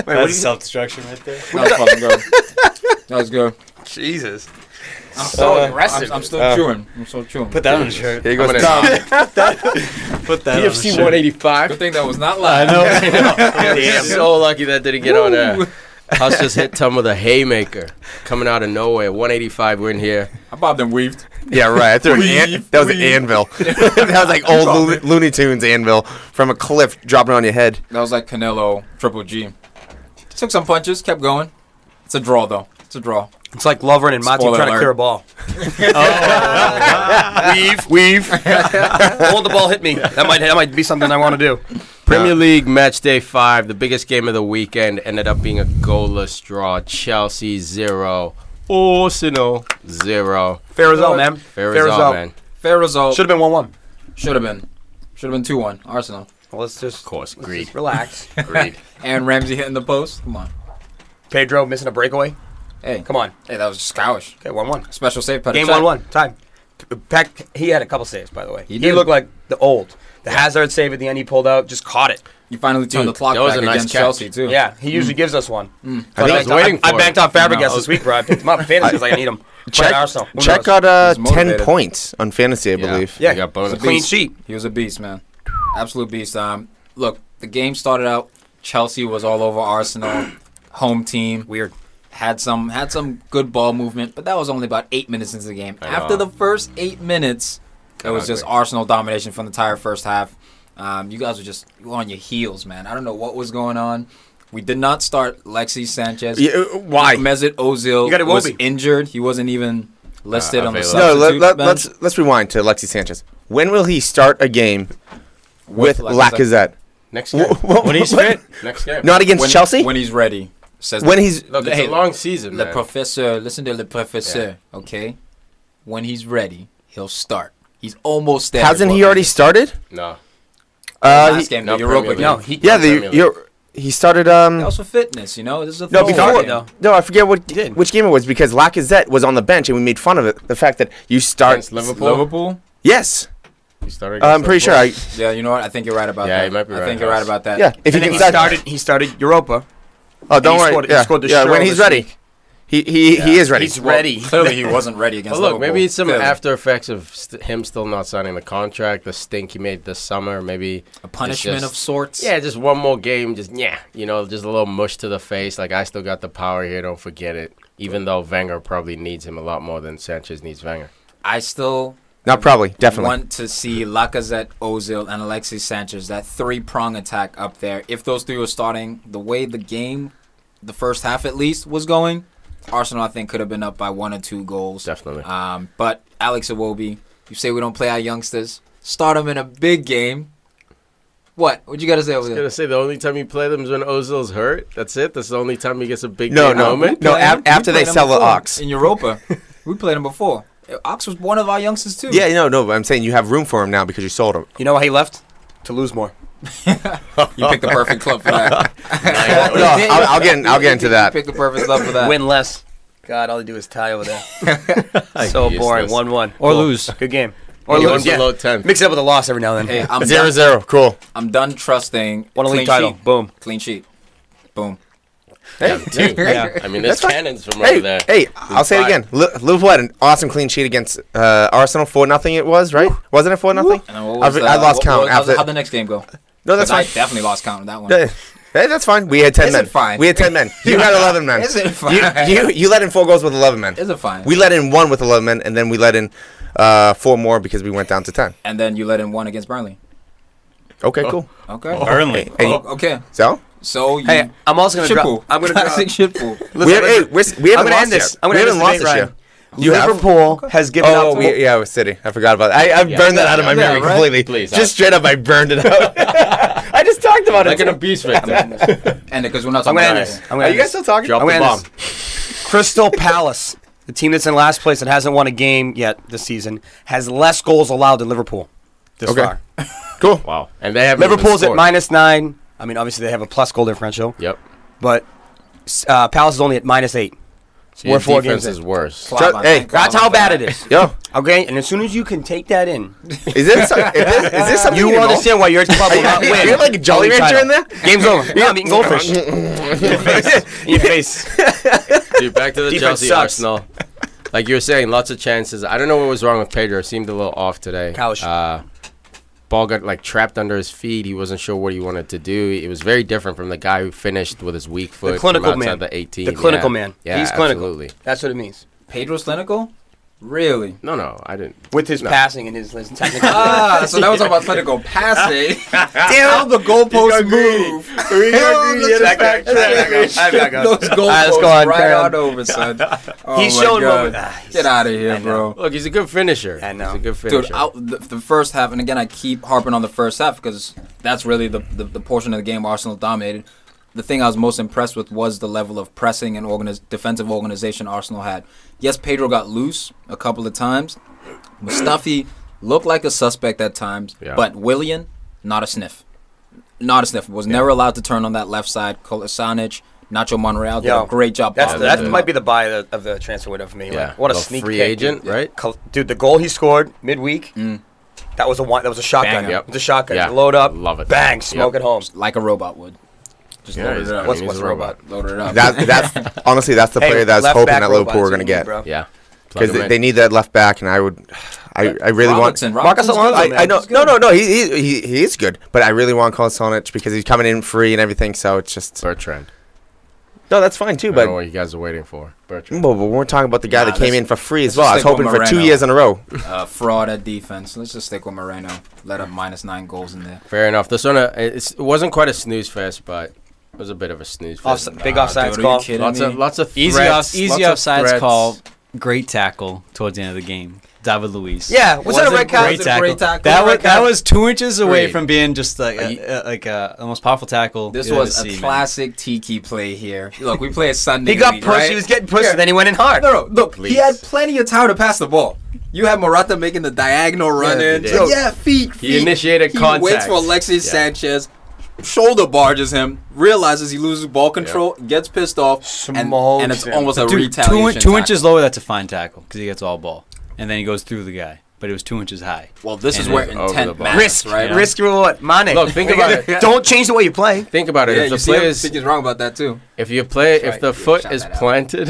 That's self-destruction right there. That was fucking good. That was good. Jesus. I'm so aggressive. I'm still chewing. I'm still chewing. Put that on the shirt. Here goes Tom. Put that on the UFC shirt. 185. Good thing that was not live. I know. Damn. So lucky that didn't get on there. Huss just hit Tom with a haymaker coming out of nowhere. 185. We're in here. I bobbed and weaved. Yeah, right. I threw that was an anvil. That was like old Looney Tunes anvil from a cliff dropping on your head. That was like Canelo Triple G. Took some punches, kept going. It's a draw though. It's a draw. It's like Lovren and Monty trying to clear a ball. Weave. Hold the ball, hit me. That might be something I want to do. Premier League match day 5. The biggest game of the weekend ended up being a goalless draw. Chelsea 0. Arsenal 0. Fair result, man. Fair result, man. Fair result. Should have been 1-1. Should have been 2-1. Arsenal. Well, let's just, Of course, greed. just relax. Greed. And Ramsey hitting the post. Come on. Pedro missing a breakaway. Hey, Come on. Hey, that was just cowish. Okay, 1-1. Special save. Petr Game Cech. 1-1. Time. Peck, he had a couple saves, by the way. He did. looked like the old. The Hazard save at the end he pulled out, just caught it. You finally turned the clock that was back a nice against catch. Chelsea, too. Yeah, he usually gives us one. I was waiting for I banked it. on Fabregas No. this week, bro. I picked him up in fantasy because I need him. Playing Arsenal. Who Check knows? got He's 10 motivated. points on fantasy, I believe. Yeah, He got bonus. clean sheet. He was a beast, man. Absolute beast. Look, the game started out. Chelsea was all over Arsenal. Home team. Weird. Had some good ball movement, but that was only about 8 minutes into the game. I After know. the first 8 minutes, it was just ugly. Arsenal domination from the entire first half. You guys were on your heels, man. I don't know what was going on. We did not start Alexis Sanchez. Yeah, why? Mesut Ozil You got was Iwobi. injured. He wasn't even listed on the available. No, substitute bench. let's rewind to Alexis Sanchez. When will he start a game with Lacazette? Next game. When he's fit. Next game. Not against Chelsea? When he's ready. Says When he's Look, it's a long season, Le man. professeur, listen to Le professeur, okay? When he's ready, he'll start. He's almost there. hasn't he already started? No. Last game, the no Europa Premier League. League. No, Yeah, Premier League. he started. That was for fitness, you know? This is a No, football before. game. No, I forget did. which game it was because Lacazette was on the bench and we made fun of it. The fact that you start. Against Liverpool. Liverpool? Yes, He started I'm pretty sure. Yeah, you know what? I think you're right about Yeah, that. you might be I right, think you're right House. about that. Yeah, if And he then can start. he started Europa. Oh, don't he worry. scored- he yeah, scored the yeah. show When he's this ready, week. he is ready. He's ready. Clearly, he wasn't ready against Well, look, Liverpool. maybe it's some Clearly. after effects of him still not signing the contract, the stink he made this summer, maybe a punishment just- of sorts. Yeah, just one more game, just just a little mush to the face. Like, I still got the power here, don't forget it. Even though Wenger probably needs him a lot more than Sanchez needs Wenger. I still Not probably, definitely. want to see Lacazette, Ozil, and Alexis Sanchez, that three-prong attack up there. If those three were starting the way the game, the first half at least, was going, Arsenal, I think, could have been up by 1 or 2 goals. Definitely. But Alex Iwobi, you say we don't play our youngsters. Start them in a big game. What you got to say over I was there? going to say, the only time you play them is when Ozil's hurt. That's it? That's the only time he gets a big No, game no. moment? No, We played after they them sell the before Ox. in Europa. We played him before. Ox was one of our youngsters too. Yeah, no, but I'm saying you have room for him now because you sold him. You know why he left? To lose more. You picked the perfect club for that. No, I'll get into that. You picked the perfect club for that. Win less. God, all they do is tie over there. So Useless. boring. 1-1. Or Cool. lose. Good game. Or Or lose lose, yeah. below 10. Mix it up with a loss every now and Hey, then. I'm 0-0. Cool. I'm done trusting. Won a league clean title. sheet. Boom. Clean sheet. Boom. Yeah, two. Yeah. I mean, there's That's fine. cannons from over there. Hey, I'll say it again. Liverpool had an awesome clean sheet against Arsenal. 4-0 it was, right? Wasn't it 4-0? And what was I lost count How'd after. the next game go? No, that's 'Cause fine. I definitely lost count on that one. Hey, that's fine. We had 10 Is men. it fine? We had 10 men. You had 11 men. Is it fine? You let in 4 goals with 11 men. Is it fine? We let in 1 with 11 men, and then we let in 4 more because we went down to 10. And then you let in 1 against Burnley. Okay, cool. Okay. Burnley. Hey, Okay. so So you. Hey, I'm also going to shit drop. pool. I'm going to Classic shit pool. we haven't I'm lost gonna end this. yet. I'm We going to haven't end lost this this debate, yet. Ryan. You have? Liverpool has given Oh, up. yeah, it was City. I forgot about that. I burned that out of my Yeah, memory right? completely. Please, Just straight up, I burned it out. I just talked about Like it. an abuse victim. And because we're not I'm talking going to about end this. this. I'm Are gonna you guys still talking? Drop I'm the gonna bomb. end Crystal Palace, the team that's in last place that hasn't won a game yet this season, has less goals allowed than Liverpool this Okay. far. Cool. Wow. And they have Liverpool's at -9. I mean, obviously they have a plus goal differential, Yep. but Palace is only at -8. So your We're 4 defense games is in. worse. Hey, That's how bad it is. Yo, Okay, and as soon as you can take that in, is this something you will understand why your club will not win. you have like a Jolly Only Rancher title. in there? Game's over. Yeah, I'm eating goldfish. In your face. Dude, back to the Defense Chelsea sucks. Arsenal. Like you were saying, lots of chances. I don't know what was wrong with Pedro. Seemed a little off today. Couch. Ball got like trapped under his feet. He wasn't sure what he wanted to do. It was very different from the guy who finished with his weak foot. The clinical from outside man. The 18. The clinical yeah. man. Yeah, He's clinical. Absolutely. That's what it means. Pedro's clinical? Really? No, I didn't. With his passing and his technical. So that was about clinical passing. How the goalposts move. Those goalposts go on, right carry on. on over, son. Oh He's my showing God. moment. Get out of here, I know. bro. Look, he's a good finisher. I know. He's a good finisher. Dude, the first half, and again, I keep harping on the first half because that's really the portion of the game Arsenal dominated. The thing I was most impressed with was the level of pressing and defensive organization Arsenal had. Yes, Pedro got loose a couple of times. Mustafi looked like a suspect at times, but Willian, not a sniff. Not a sniff. Was never allowed to turn on that left side. Kolasanic, Nacho Monreal did a great job. That might be the buy of the transfer window for me. Yeah. Like, what a Little sneak free pick, agent, dude. right? Dude, the goal he scored midweek, that was a shotgun. Banger. Yep. It was a shotgun. Yeah. Load up, Love it. bang, smoke Yep. it home. Like a robot would. Just loaded it up. What's a robot? Loaded it up. That's honestly that's the player that I was left hoping back that Liverpool were robots going to you get. need, bro. Yeah. Because they need that left back, and I really Robertson. want Robertson's good, I man. know He's good. no he is good, but I really want Kolasanic because he's coming in free and everything. So it's just Bertrand. no, that's fine too. I don't know But what you guys are waiting for. Bertrand. but we're talking about the guy Nah, that came let's- in for free as let's well. I was just stick hoping with for 2 Moreno. years in a row. Fraud at defense. Let's just stick with Moreno. Let up -9 goals in there. Fair enough. This one, it wasn't quite a snooze fest, but it was a bit of a snooze fest. Big offsides dude, are call. you kidding me? Lots of Easy threats, easy lots of offsides threats. call. Great tackle towards the end of the game. David Luiz. Yeah, was that a Was it red card? great tackle? Great tackle. Great That was 2 inches away Great. from being just like Are you- the most powerful tackle. This you'll was ever a see, man. classic Tiki play here. Look, we play a Sunday. He got league, pushed. right? He was getting pushed, and then he went in hard. No, look, Please. he had plenty of time to pass the ball. You had Morata making the diagonal run in. did. So, feet. He initiated He contact. waits for Alexis Yeah. Sanchez, shoulder barges him, realizes he loses ball control, gets pissed off, and it's him. almost a Dude, retaliation. two tackle. inches lower, that's a fine tackle because he gets all ball. And then he goes through the guy. But it was 2 inches high. Well, this is And where over the intent bar. matters, Risk, right? risk reward, Mane. Look, think about it. Don't change the way you play. Think about it. Yeah, If you the see him? players, think he's wrong about that too. if you play, if right. the Yeah, foot shout is that out. planted,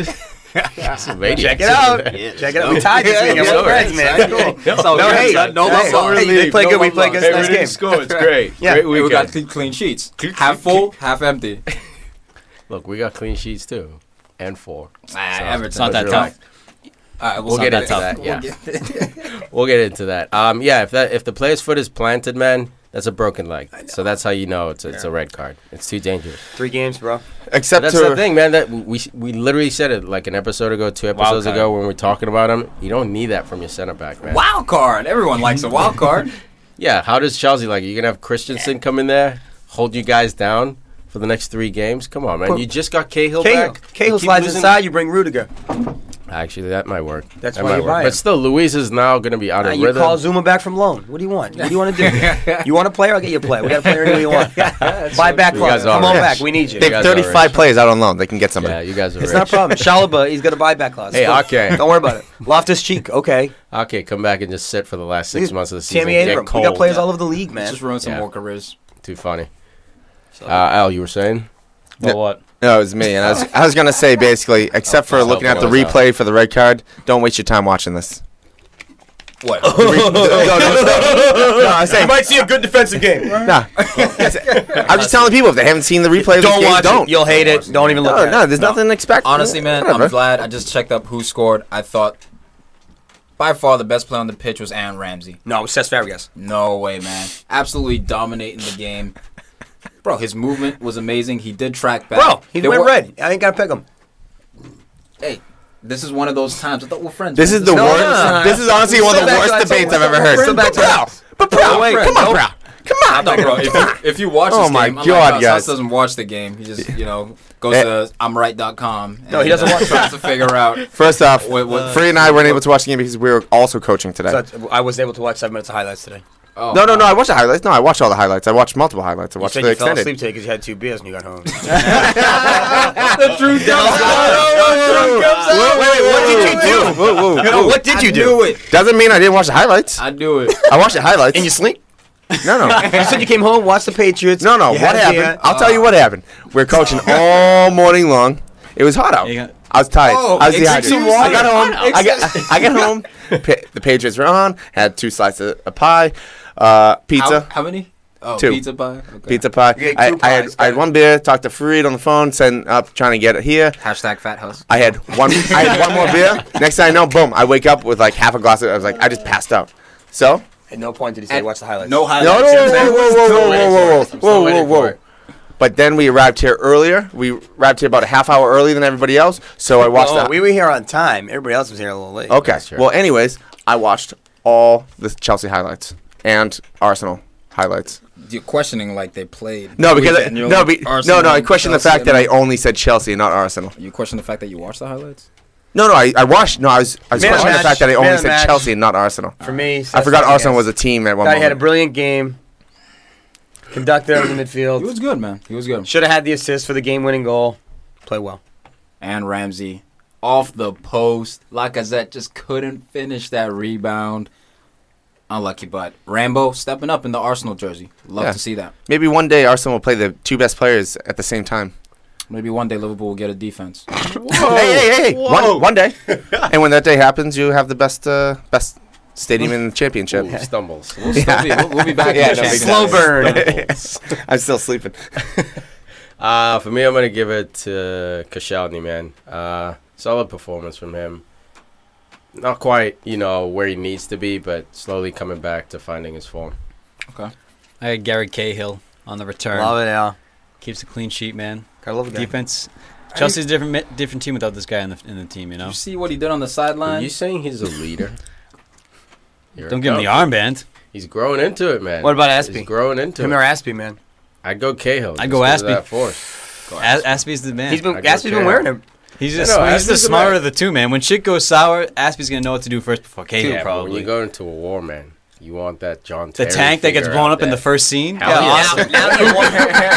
Check it out. Check it out. We tied this week. Yeah, We're friends, man. exactly. So, No hate. son, no Hey, love lost. hey, they play good. We play good Hey, next we didn't game. score. It's great. Yeah. Great We got weekend. clean sheets. Half full, half empty. Look, we got clean sheets too, and 4. Everton. It's not that But tough. All right, We'll get into that. Yeah, we'll get into that. Yeah, if the player's foot is planted, man, that's a broken leg. So that's how you know it's a red card. It's too dangerous. 3 games, bro. Except That's the thing, man. That we literally said it like an episode ago, 2 episodes card. ago when we were talking about him. You don't need that from your center back, man. Wild card. Everyone likes a wild card. Yeah, how does Chelsea like? You gonna have Christensen come in there, hold you guys down for the next 3 games? Come on, man. You just got Cahill back. Cahill You keep slides losing- inside. You bring Rudiger. Actually, that might work. That's that why might you work. buy But him. still, Luis is now gonna be out of You rhythm. call Zuma back from loan. What do you want? What do you want to do? You want a player? I'll get you a player. We got a player anywhere you want. Buy back You club. guys are Come on rich. back. We need you. They You have guys are 35 rich. players out on loan. They can get somebody. Yeah, you guys are It's rich. not a problem. Shalaba, he's got a buyback clause. Hey, okay. Don't worry about it. Loftus Cheek, okay. Okay, come back and just sit for the last 6 months of the season. Tammy Get Abrams. We cold. got players all over the league, man. Just ruin some Yeah. more careers. Too funny. Al, you were saying? But what? No, it was me, and I was gonna say basically, except for looking at the replay for the red card, don't waste your time watching this. What? No, I say You might see a good defensive game. nah. I'm just telling people if they haven't seen the replay of this Don't game, watch don't. it. You'll hate it. Don't even look No, at no, it. there's nothing to expect. Honestly, man, Whatever. I'm glad. I just checked up who scored. I thought by far the best player on the pitch was Aaron Ramsey. No, it was Cesc Fabregas. No way, man. Absolutely dominating the game. Bro, his movement was amazing. He did track back. Bro, he There went were- red. I ain't got to pick him. Hey, this is one of those times. I thought we're friends. This man. is the No, worst. no, no. This is honestly one of the Still back to worst that debates song. I've ever heard. Still back to that. But bro, wait, come on, nope. bro. Come on. No, bro. If you watch this Oh my game, God, unlike us, guys. Huss doesn't watch the game. He just goes to I'mRight.com. No, he doesn't watch it. Tries to figure out. First off, What- Free and I weren't able to watch the game because we were also coaching today. So I was able to watch 7 minutes of highlights today. Oh, No, I watched the highlights. No, I watched all the highlights. I watched multiple highlights. I You watched said the you fell extended. asleep today because you had 2 beers when you got home. The truth comes out. What did you do? Whoa. What did you I do? knew it. Doesn't mean I didn't watch the highlights. I knew it. I watched the highlights. In your sleep? No. You said you came home, watched the Patriots. No. you What had a happened? beer. I'll tell you what happened. We're coaching all morning long. It was hot out. You got- I was tired. Oh, I was drink dehydrated. some water. I got home. I got home. The Patriots were on. Had 2 slices of pie, pizza. How many? Oh, 2. pizza pie. Okay. Pizza pie. You get I 2 had pies, I had 1 beer. Talked to Farid on the phone. Setting up, trying to get it here. Hashtag Fat House. I had one more beer. Next thing I know, boom! I wake up with like half a glass. I was like, I just passed out. So At no point did he say watch the highlights. No no, highlights. whoa. But then we arrived here earlier. We arrived here about a half hour earlier than everybody else. So I watched that. We were here on time. Everybody else was here a little late. Okay. true. Well, anyways, I watched all the Chelsea highlights and Arsenal highlights. You're questioning like they played. No, because Weekend, you're no, like, no. Arsenal, I question the Chelsea, fact that I only said Chelsea and not Arsenal. You question the fact that you watched the highlights? No, I watched. No, I was Man of questioning the match, fact that I man only of said match. Chelsea and not Arsenal. For me, I forgot Arsenal was a team at one Thought he had a moment. brilliant game. Conductor in the He midfield. was good, man. He was good. Should have had the assist for the game-winning goal. Play well. And Ramsey off the post. Lacazette just couldn't finish that rebound. Unlucky, but Rambo stepping up in the Arsenal jersey. Love Yeah. to see that. Maybe one day Arsenal will play the 2 best players at the same time. Maybe one day Liverpool will get a defense. Hey! One day, and when that day happens, you have the best stadium in the championship. Ooh, stumbles. We'll be back Yeah, in the no, championship. Slow burn. I'm still sleeping. For me, I'm going to give it to Koscielny, man. Solid performance from him. Not quite, where he needs to be, but slowly coming back to finding his form. Okay. I had Gary Cahill on the return. Love it, yeah. Keeps a clean sheet, man. I love the Defense. Chelsea's a different team without this guy in the team, Did you see what he did on the sideline? Are you saying he's a leader? Don't give him the armband. He's growing into it, man. What about Aspie? He's growing into Him it. or Aspie, man. I'd go Cahill. I'd go just 'cause of Aspie. that force. Aspie's the man. Aspie's been Cahill. wearing him. He's I just know, he's the Aspie's the smarter man. of the two, man. When shit goes sour, Aspie's gonna know what to do first before Cahill, Yeah, but when probably. you go into a war, man, you want that John The Terry tank that gets figure blown out up in the there. first scene. Hell Yeah, yeah. awesome.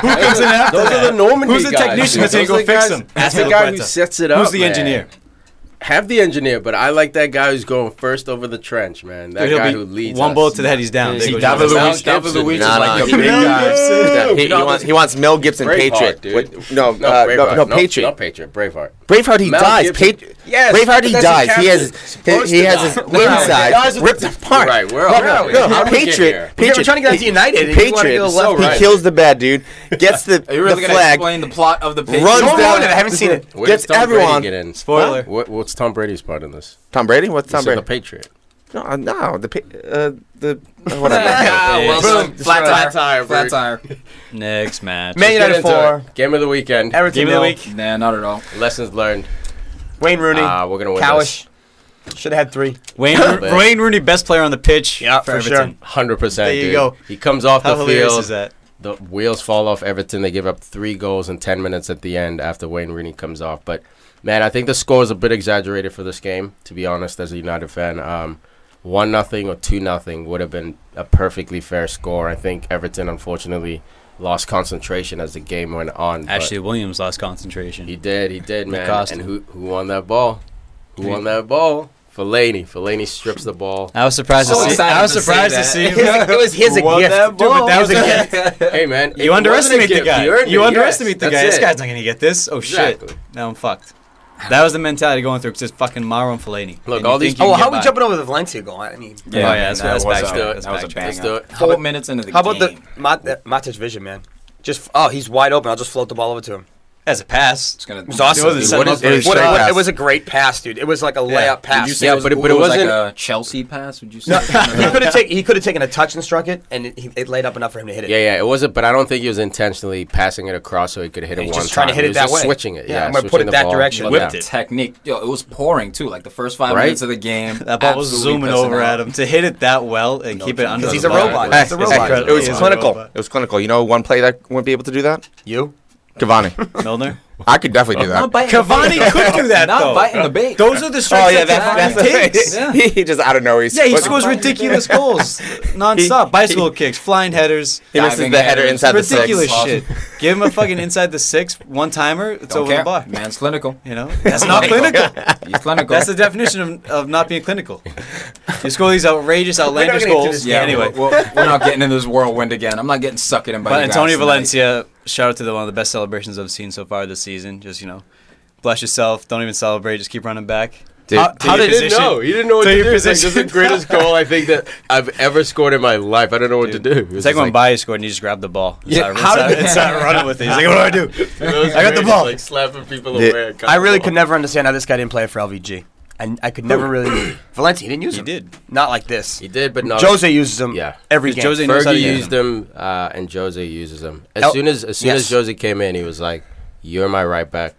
Who comes in after Those that? are the Normandy Who's the guys, technician dude. that's gonna Those go are the fix guys- him? That's Ask the guy who Laqueta. sets it up. Who's the man. engineer? Have the engineer, but I like that guy who's going first over the trench, man. That Dude, guy he'll who be leads one us. bullet to the head, he's down. See, There goes David Mel Luiz- Gibson. David Luiz Nah, is like nah. the big guy. He wants Mel Gibson, Braveheart, Patriot. dude. No, Patriot. Not Patriot. Braveheart. Braveheart, he Mel dies. Gibson. Yes, Braveheart, but he that's dies. his He has captain. he has his Supposed to die. inside Guys, ripped apart. Right, where No, are we? no, How did we get here? We're trying to get out to United, and you wanna Patriot. go He left. right. kills the bad dude. Gets the Are you really gonna flag. explain the plot of the page? Runs No, down. I haven't seen it. Where Gets does Tom everyone. Brady get in? Spoiler. What's Tom Brady's part in this? Tom Brady? What's You Tom said Brady? the Patriot. No, whatever. Well Boom. done. Flat tire. Flat Flat tire. tire. Next match. Man Get United into 4. it. Game of the weekend. Everton Game of the 0. week. Nah, not at all. Lessons learned. Wayne Rooney. We're gonna win Cowish. Should have had 3. Wayne Rooney, best player on the pitch. Yeah, for for Everton. sure. 100%. There you dude. go. He comes off How the hilarious field. is that? The wheels fall off Everton. They give up 3 goals in 10 minutes at the end after Wayne Rooney comes off. But, man, I think the score is a bit exaggerated for this game, to be honest, as a United fan. 1-0 or 2-0 would have been a perfectly fair score. I think Everton, unfortunately, lost concentration as the game went on. but Ashley Williams lost concentration. He did, man. cost And him. who won that ball? Who won that ball? Fellaini. Fellaini strips the ball. I was surprised So to see. excited I was to surprised say to see that. him. It was his a Won gift. that Dude, ball. but that was a gift. Hey, man. if You it underestimate wasn't a the gift, guy. you earned You it. underestimate the Yes, guy. that's This it. guy's not gonna get this. Oh Exactly. shit! Now I'm fucked. That was the mentality going through because it's fucking Maro and Fellaini. Look, And all you these- think you Oh, can how get are we by. jumping over the Valencia goal? I mean, Yeah, that's that was back. a- That's that was a back. banger. Let's do it. 4 minutes into the how game. about the Matic vision, man? He's wide open. I'll just float the ball over to him. As a pass. It's gonna, It was awesome. It wasn't dude. set What up is- for it a was shot. straight pass. It was a great pass, dude. It was like a layup pass. Would you say Yeah, it was, but it was wasn't- like a Chelsea pass? Would you say? He could have taken a touch and struck it, and it laid up enough for him to hit it. Yeah, it wasn't, but I don't think he was intentionally passing it across so he could hit it He's one just trying to time. hit He it was that just way. switching it. Yeah, I'm gonna switching put it the that ball. direction. But Whipped yeah. it. Technique. Yo, it was pouring too. Like the first 5 Right? minutes of the game. That ball was absolutely zooming pissing over out. at him to hit it that well and keep it under. Because he's the a bar. robot. Hey, He's a robot. It was He's a clinical. robot. It was clinical. You know one play that wouldn't be able to do that? You? Cavani. Milner. I could definitely do that. Not biting Cavani could do that, Not though. biting the bait. Those are the strikes that Cavani takes. Yeah. He just out of nowhere. Yeah, he scores ridiculous goals nonstop. Bicycle kicks, flying headers. He misses diving the header headers. inside the Ridiculous six. shit. Give him a fucking inside the 6 one-timer. It's Don't over the care. bar. Man's clinical. You know? That's not clinical. He's clinical. That's the definition of not being clinical. You score these outrageous, outlandish gonna get to goals. this Yeah, game. anyway. We're not getting in this whirlwind again. I'm not getting sucked in by But you guys Antonio tonight. Valencia, shout out to one of the best celebrations I've seen so far this season. Just, bless yourself. Don't even celebrate. Just keep running back. Dude, How did He didn't know. He didn't know what to do. It's like, this is the greatest goal I think that I've ever scored in my life. I don't know what to do. It The was second just one by, he scored, and he just grabbed the ball. Yeah, how did It's not running with it. He's like, what do I do? I got the ball. Like slapping people Yeah. away. I really could never understand how this guy didn't play for LVG. And I could never really. Valencia, he didn't use He him. did. Not like this. He did, but not. Jose uses him Yeah. every game. Jose knows how to Fergie use used him, and Jose uses him. As El- soon as yes. Jose came in, he was like, "You're my right back.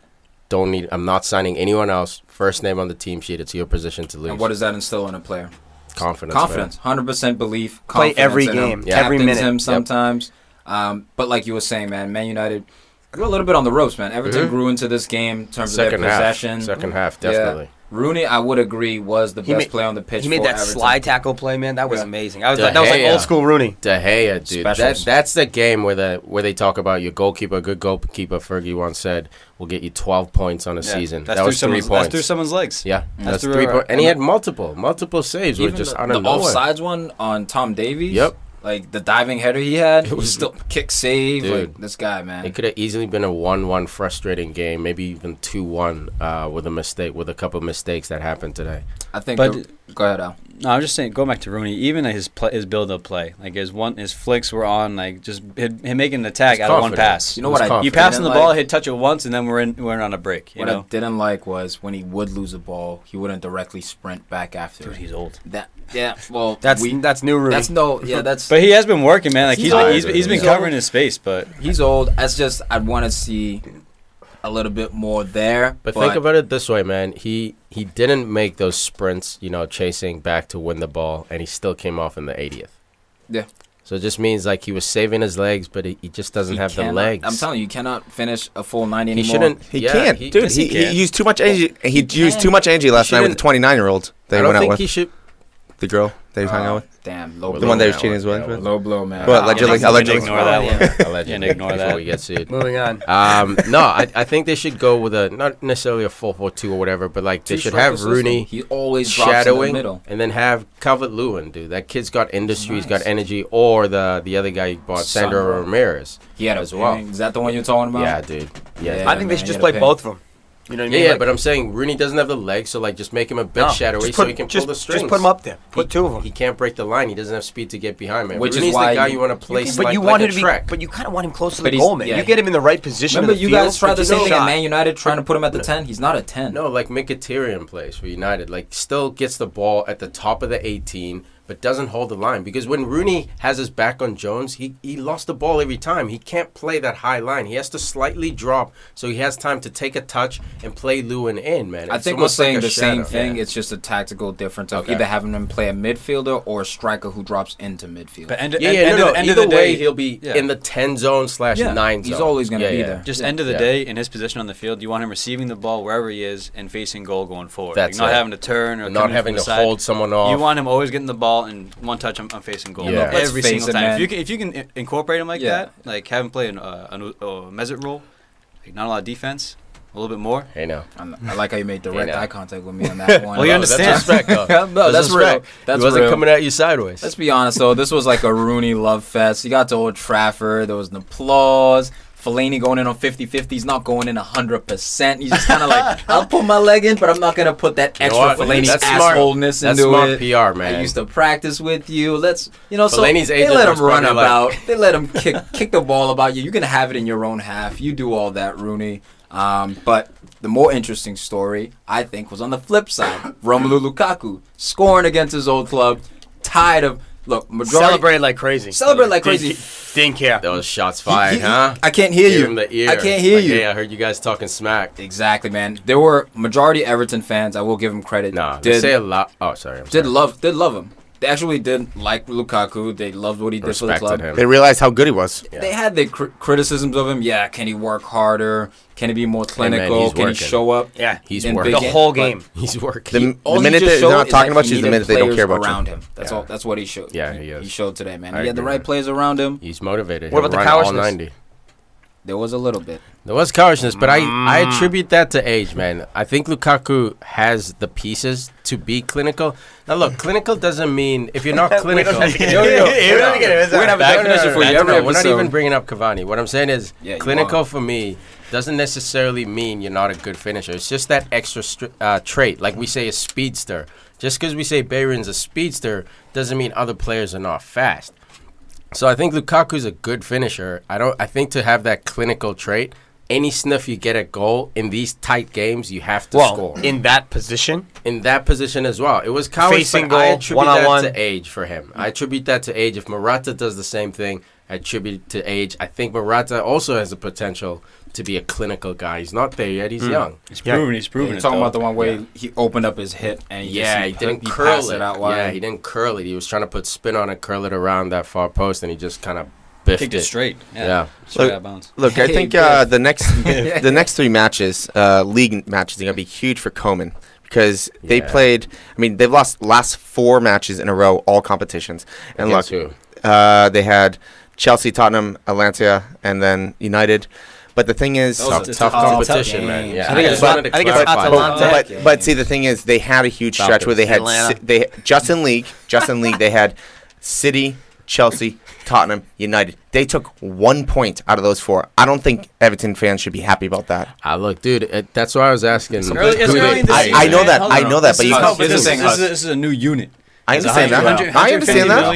I'm not signing anyone else. First name on the team sheet. It's your position to lose." And what does that instill in a player? Confidence. Confidence. 100% belief. Play Confidence every in him. game, Yeah. every Captains minute. him sometimes. But like you were saying, man, Man United grew a little bit on the ropes, man. Everton grew into this game in terms Second of their half. possession. Second half, Yeah. definitely. Rooney, I would agree, was the He best made- player on the pitch. He made for that Everton. slide tackle play, man. That was Yeah. amazing. De That was like Gea. old school Rooney. De Gea, dude. Specials. That's the game where they talk about your goalkeeper. A good goalkeeper, Fergie once said, will get you 12 points on a season. That's That through was 3 someone's, points. That's through someone's legs. Yeah, That's that's through 3 a- points. And he had multiple saves. Were Even just the, out the of nowhere. offsides one on Tom Davies. Yep. Like the diving header he had, it was still kick save. Dude. Like this guy, man. It could have easily been a 1-1 frustrating game, maybe even 2-1 with a couple of mistakes that happened today. I think. But- Go ahead, Al. No, I'm just saying, go back to Rooney. Even his build-up play, like his flicks were on, like just him making an attack He's out of one confident. pass. You know what I confident. You pass him the didn't ball, like? he'd touch it once, and then we're on a break. You What know, I didn't like was when he would lose a ball, he wouldn't directly sprint back after dude, it. he's old. Well, That's new Rooney. That's But he has been working, man. Like He's he's old. been He's covering old. his space, but he's old. That's just I'd want to see a little bit more there. But think about it this way, man. He didn't make those sprints, chasing back to win the ball, and he still came off in the 80th. Yeah. So it just means like he was saving his legs, but he just doesn't have the cannot- legs. I'm telling you, you cannot finish a full 90 he anymore. shouldn't. He yeah, can't, dude. yes, he He can. used too much energy. He used too much energy last night with the 29-year-old they I went don't out think with. he should. The girl they hung out with. Damn, low The blow. one that was that cheating one, his wife yeah, with. Low blow, man. Well, allegedly- You can allegedly. ignore that one. Allegedly, Yeah, ignore that. before we get sued. Moving on. No, I think they should go with not necessarily a 4-4-2 or whatever, but like they should have Rooney He always drops in the shadowing middle. and then have Calvert-Lewin, dude. That kid's got industry, he's got energy, or the other guy you bought, Sandro Sandro. Ramirez. He had as well. Is that the one you're talking about? Yeah, dude. Yeah, I think they man, should he just had play a pick. both of them. You know what I mean? yeah, Like, but I'm saying Rooney doesn't have the legs, so like just make him a bit no, shadowy just so put- he can just- pull the strings. Just put him up there. Put two of them. He can't break the line. He doesn't have speed to get behind, man. Which is Rooney's why the guy you- you want to place But like, you like want a him to be, track. but you kind of want him close to But the he's- goal, man. yeah. You get him in the right position. Remember, in the you field, guys tried but the you same don't thing at shot. Man United, trying to put him at the 10. He's not a 10. No, like Mkhitaryan plays for United. Like, still gets the ball at the top of the 18, but doesn't hold the line. Because when Rooney has his back on Jones, he lost the ball every time. He can't play that high line. He has to slightly drop so he has time to take a touch and play Lewin in, man. I It's think we're almost like saying a the same shadow. thing. Yeah. It's just a tactical difference of Okay. either having him play a midfielder or a striker who drops into midfield. But end Yeah, of the Either day, way, he'll be yeah. in the 10 zone / Yeah, 9 he's zone. always gonna be there. Just Yeah. end of the Yeah. day, in his position on the field, you want him receiving the ball wherever he is and facing goal going forward. That's like not it. having to turn or Not coming having from to the side. hold someone off. You want him always getting the ball and one touch, I'm facing goal. Yeah. Let's Every face single it, time. man. If you can incorporate him like Yeah. that, like have him play a Mesut role, like not a lot of defense, a little bit more. Hey, now. I like how you made direct Yeah. eye contact with me on that one. Well, you understand. That's respect, though. No, that's real. respect. That's he wasn't real. coming at you sideways. Let's be honest, though. This was like a Rooney love fest. You got to Old Trafford. There was an applause. Fellaini going in on 50-50. He's not going in 100%. He's just kind of like, I'll put my leg in, but I'm not going to put that You know extra what? Fellaini That's smart. assholeness That's into smart it. PR, man. I used to practice with you. Let's, so Fellaini's they agent let him was run probably like- about. They let him kick the ball about you. You can have it in your own half. You do all that, Rooney. But the more interesting story, I think, was on the flip side. Romelu Lukaku scoring against his old club. Tired of, majority. Celebrate like crazy. Celebrate like crazy. Didn't care. Those shots fired, huh? I can't hear Give you. him the ear. I can't hear Like, you. Hey, I heard you guys talking smack. Exactly, man. There were majority Everton fans. I will give him credit. Nah, they say a lot. Oh, sorry. I'm sorry. Did love him. They actually did like Lukaku. They loved what he did for the Respected club. him. They realized how good he was. Yeah. They had their criticisms of him. Yeah, can he work harder? Can he be more clinical? he's Can he working. show up? Yeah, He's in working. big the games? whole But game. He's working. all The he minute just they're showed not is talking that about he you is the needed minute they don't players care about you. around him. That's Yeah. all. That's what he showed. Yeah, he is. He showed today, man. I He had the agree. right players around him. He's motivated. What He'll about the run all cowardice? 90. There was a little bit. There was cowardice, but I attribute that to age, man. I think Lukaku has the pieces to be clinical. Now, look, clinical doesn't mean if you're not clinical. We're gonna have a definition for you every We're not episode. even bringing up Cavani. What I'm saying is, Yeah, you clinical are. for me doesn't necessarily mean you're not a good finisher. It's just that extra trait, like we say a speedster. Just because we say Bayern's a speedster doesn't mean other players are not fast. So I think Lukaku's a good finisher. I think to have that clinical trait, any sniff you get at goal in these tight games, you have to score. In that position, In that position as well. It was cowardice, Facing but I goal, attribute one-on-one. that to age for him. I attribute that to age. If Morata does the same thing, I attribute it to age. I think Morata also has the potential to be a clinical guy. He's not there yet. He's young. He's proven it. You're talking though. about the one where he opened up his hip and he Didn't he curl passed it. out wide. Yeah, he didn't curl it. He was trying to put spin on it, curl it around that far post, and he just kind of biffed Kicked it. it straight. Yeah. Straight Look- out of bounds. Look, I Hey, think Biff. the next three matches, league matches, are gonna be huge for Koeman because they Yeah. played. I mean, they've lost last 4 matches in a row, all competitions. And Against look, who? they had Chelsea, Tottenham, Atalanta, and then United. But the thing is, Those are Tough, the tough competition, games. man. Yeah, I think it's- wanted to I think it's clarify Atalanta. that. but see, the thing is, they had a huge stretch where they had Atlanta. they just in league, they had City, Chelsea, Tottenham, United. They took 1 point out of those 4. I don't think Everton fans should be happy about that. Look, dude, that's why I was asking. It's who early they- in the season, I know man. that, Hold I on. know that, but you Huss, This here's is, the thing, this, Huss. is, this is a new unit. I It's understand that. 100 I understand that.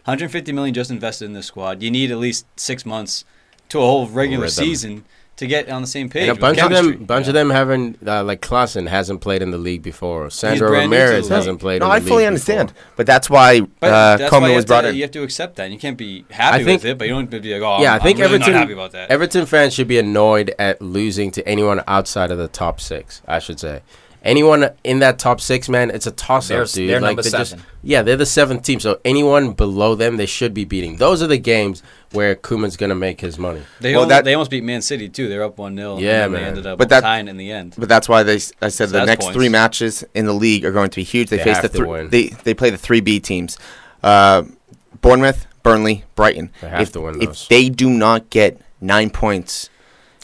150 million just invested in this squad. You need at least 6 months to a whole regular Rhythm. season to get on the same page. And a with bunch of chemistry. them haven't, like Klaassen hasn't played in the league before. Sandro brand new to Ramirez the hasn't league. played No, in the I league fully before. understand, but that's why But that's why Koeman you was have brought to- in. You have to accept that. You can't be happy I think- with it, but you don't have to be like, oh, Yeah, I think I'm really Everton not happy about that. Everton fans should be annoyed at losing to anyone outside of the top 6, I should say. Anyone in that top 6, man, it's a toss-up, dude. They're like, number just- 7. yeah, they're the 7th team. So anyone below them, they should be beating. Those are the games where Koeman's going to make his money. They almost beat Man City too. They're up 1-0. Yeah, and then man. They ended up But that- tying in the end. But that's why I said So the that's next points. 3 matches in the league are going to be huge. They They face have the to win. they play the 3B teams, Bournemouth, Burnley, Brighton. They have to win those. If they do not get 9 points,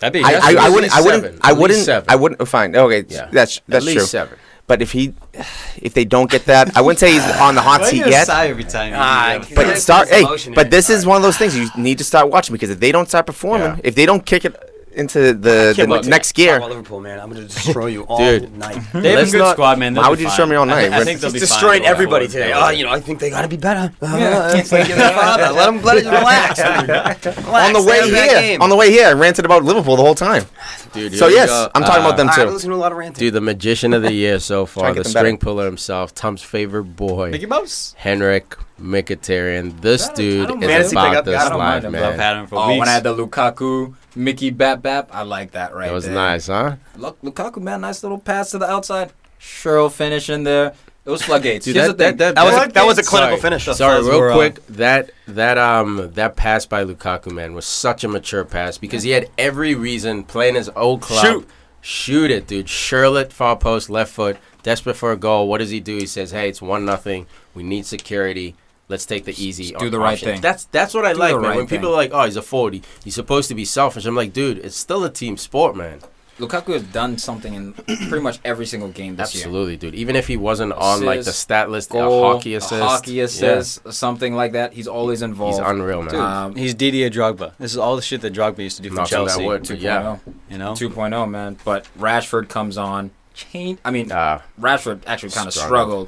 That'd be I At least wouldn't. seven. At least seven. I wouldn't. Fine. Okay, Yeah. that's At least true. 7. But if they don't get that, I wouldn't say he's on the hot seat yet. every time. But There's start. some Hey, emotion in but it. this is one of those things you need to start watching because if they don't start performing, Yeah. if they don't kick it into the Can't wait to next talk gear, about Liverpool, man. I'm going to destroy you all Dude. night. They have a Let's good not- squad, man. They'll Why be would you fine. destroy me all night? I think they'll He's be fine destroying going everybody forward. today. Oh, I think they got to be better. Yeah. It's like, let him relax. on the way here, I ranted about Liverpool the whole time. Dude, So here we yes, go. I'm talking about them I too. listen to a lot of ranting. Dude, the magician of the year so Try far, and the get them better. string puller himself, Tom's favorite boy, Mickey Mouse. Henrik Mkhitaryan. This dude don't is fancy about pick up. this I don't life, mind him, I've man. had him for Oh, weeks. when I had the Lukaku, Mickey Bap, I like that right That was there. nice, huh? Look, Lukaku, man, nice little pass to the outside. Sheryl finish in there. It was floodgates. Dude, Here's the thing. That was a clinical Sorry. finish. Sorry, fuzz real were, quick. That pass by Lukaku, man, was such a mature pass because he had every reason playing his old club. Shoot it, dude. Charlotte, far post, left foot, desperate for a goal. What does he do? He says, "Hey, it's 1-0. We need security. Let's take the easy do the right option." thing. That's what I Do like, the man. right When people thing. are like, "Oh, he's a 40. He's supposed to be selfish." I'm like, dude, it's still a team sport, man. Lukaku has done something in pretty much every single game this year. Absolutely, dude. Even if he wasn't on like the Assist, stat list, Goal, a hockey assist, something like that. He's always yeah. involved. He's unreal, man. He's Didier Drogba. This is all the shit that Drogba used to do for Knock on that Chelsea. wood, but yeah. 2.0. You know? 2.0, man. But Rashford comes on. Rashford actually kind of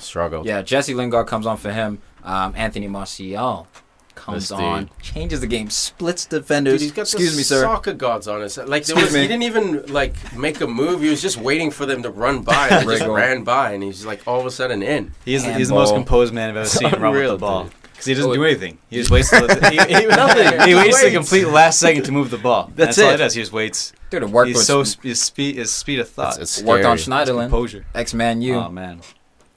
struggled. Yeah, Jesse Lingard comes on for him. Anthony Martial comes This on, dude. changes the game, splits defenders. Dude, he's got Excuse the me, sir. soccer gods on his like. Excuse me. He didn't even like make a move. He was just waiting for them to run by. And they just Wriggle. ran by, and he's like all of a sudden in. He's the Handball. most composed man I've ever seen run with unreal, the ball. dude. Because he doesn't Oh, do anything. He just waits till Nothing. He waits the Waits. complete last second to move the ball. That's all it. he does. He just waits. Dude, it worked He's with so his speed of thought. It's worked on scary. Schneiderlin, Composure. ex-Man U. Oh man.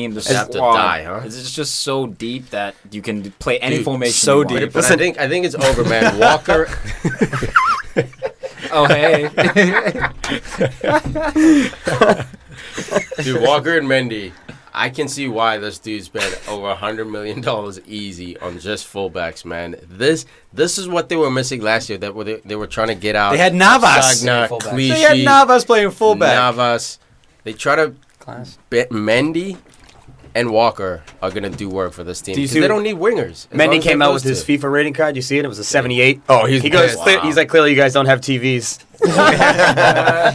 team, the have to squad, die, huh? it's just so deep that you can play any Dude, formation. so you want. deep. But I think it's over, man. Walker Oh, hey. Dude, Walker and Mendy. I can see why this dude spent over $100 million easy on just fullbacks, man. This is what they were missing last year. That they were trying to get out. They had Navas. Sagna, Clichy, They had Navas playing fullback. Navas. They try to Class. bet Mendy and Walker are gonna do work for this team. Do you 'Cause see they what- don't need wingers. As long Mendy as came they out those with his two. FIFA rating card. You see it? It was a 78. Oh, he's He goes. pissed. He's like, clearly you guys don't have TVs.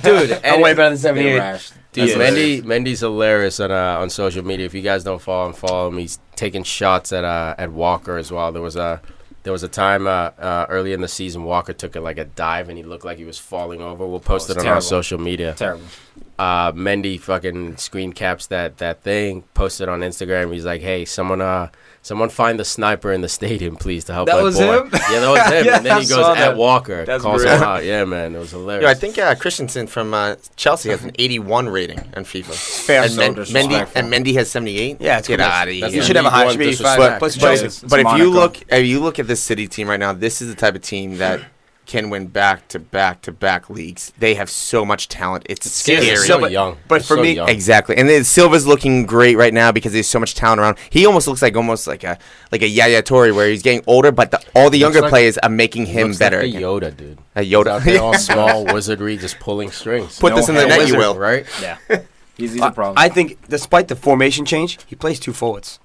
Dude. I'm way better than They're 78. rash. Dude, That's Mendy's hilarious on social media. If you guys don't follow him. He's taking shots at Walker as well. There was a time early in the season Walker took a dive and he looked like he was falling over. We'll post it on our terrible. social media. Terrible. Mendy fucking screen caps that thing, posted on Instagram. He's like, "Hey, someone find the sniper in the stadium, please, to help That my was boy." him? Yeah, that was him. Yeah, and then I he saw goes that. at Walker, That's calls him brutal. out. Yeah, man, it was hilarious. Yo, I think Christensen from Chelsea has an 81 rating on FIFA. Fair. And, So Mendy, disrespectful. and Mendy has 78. Yeah, it's Get good. out of That's here. You should have a high. League Should be One 85. disrespect. Plus But, Chelsea. but if Monaco. you look at this City team right now, this is the type of team that can win back to back to back leagues. They have so much talent. It's They're scary. so young. but They're for so me- young. Exactly, and then Silva's looking great right now because there's so much talent around. He almost looks like a Yaya Toure, where he's getting older, but all the younger like- players are making him Looks better. like a again. Yoda, dude. A He's out there all Yoda. small wizardry, just pulling strings. Put this in the No net, hands. you will. Right? Yeah. He's a problem. I think, despite the formation change, he plays two forwards.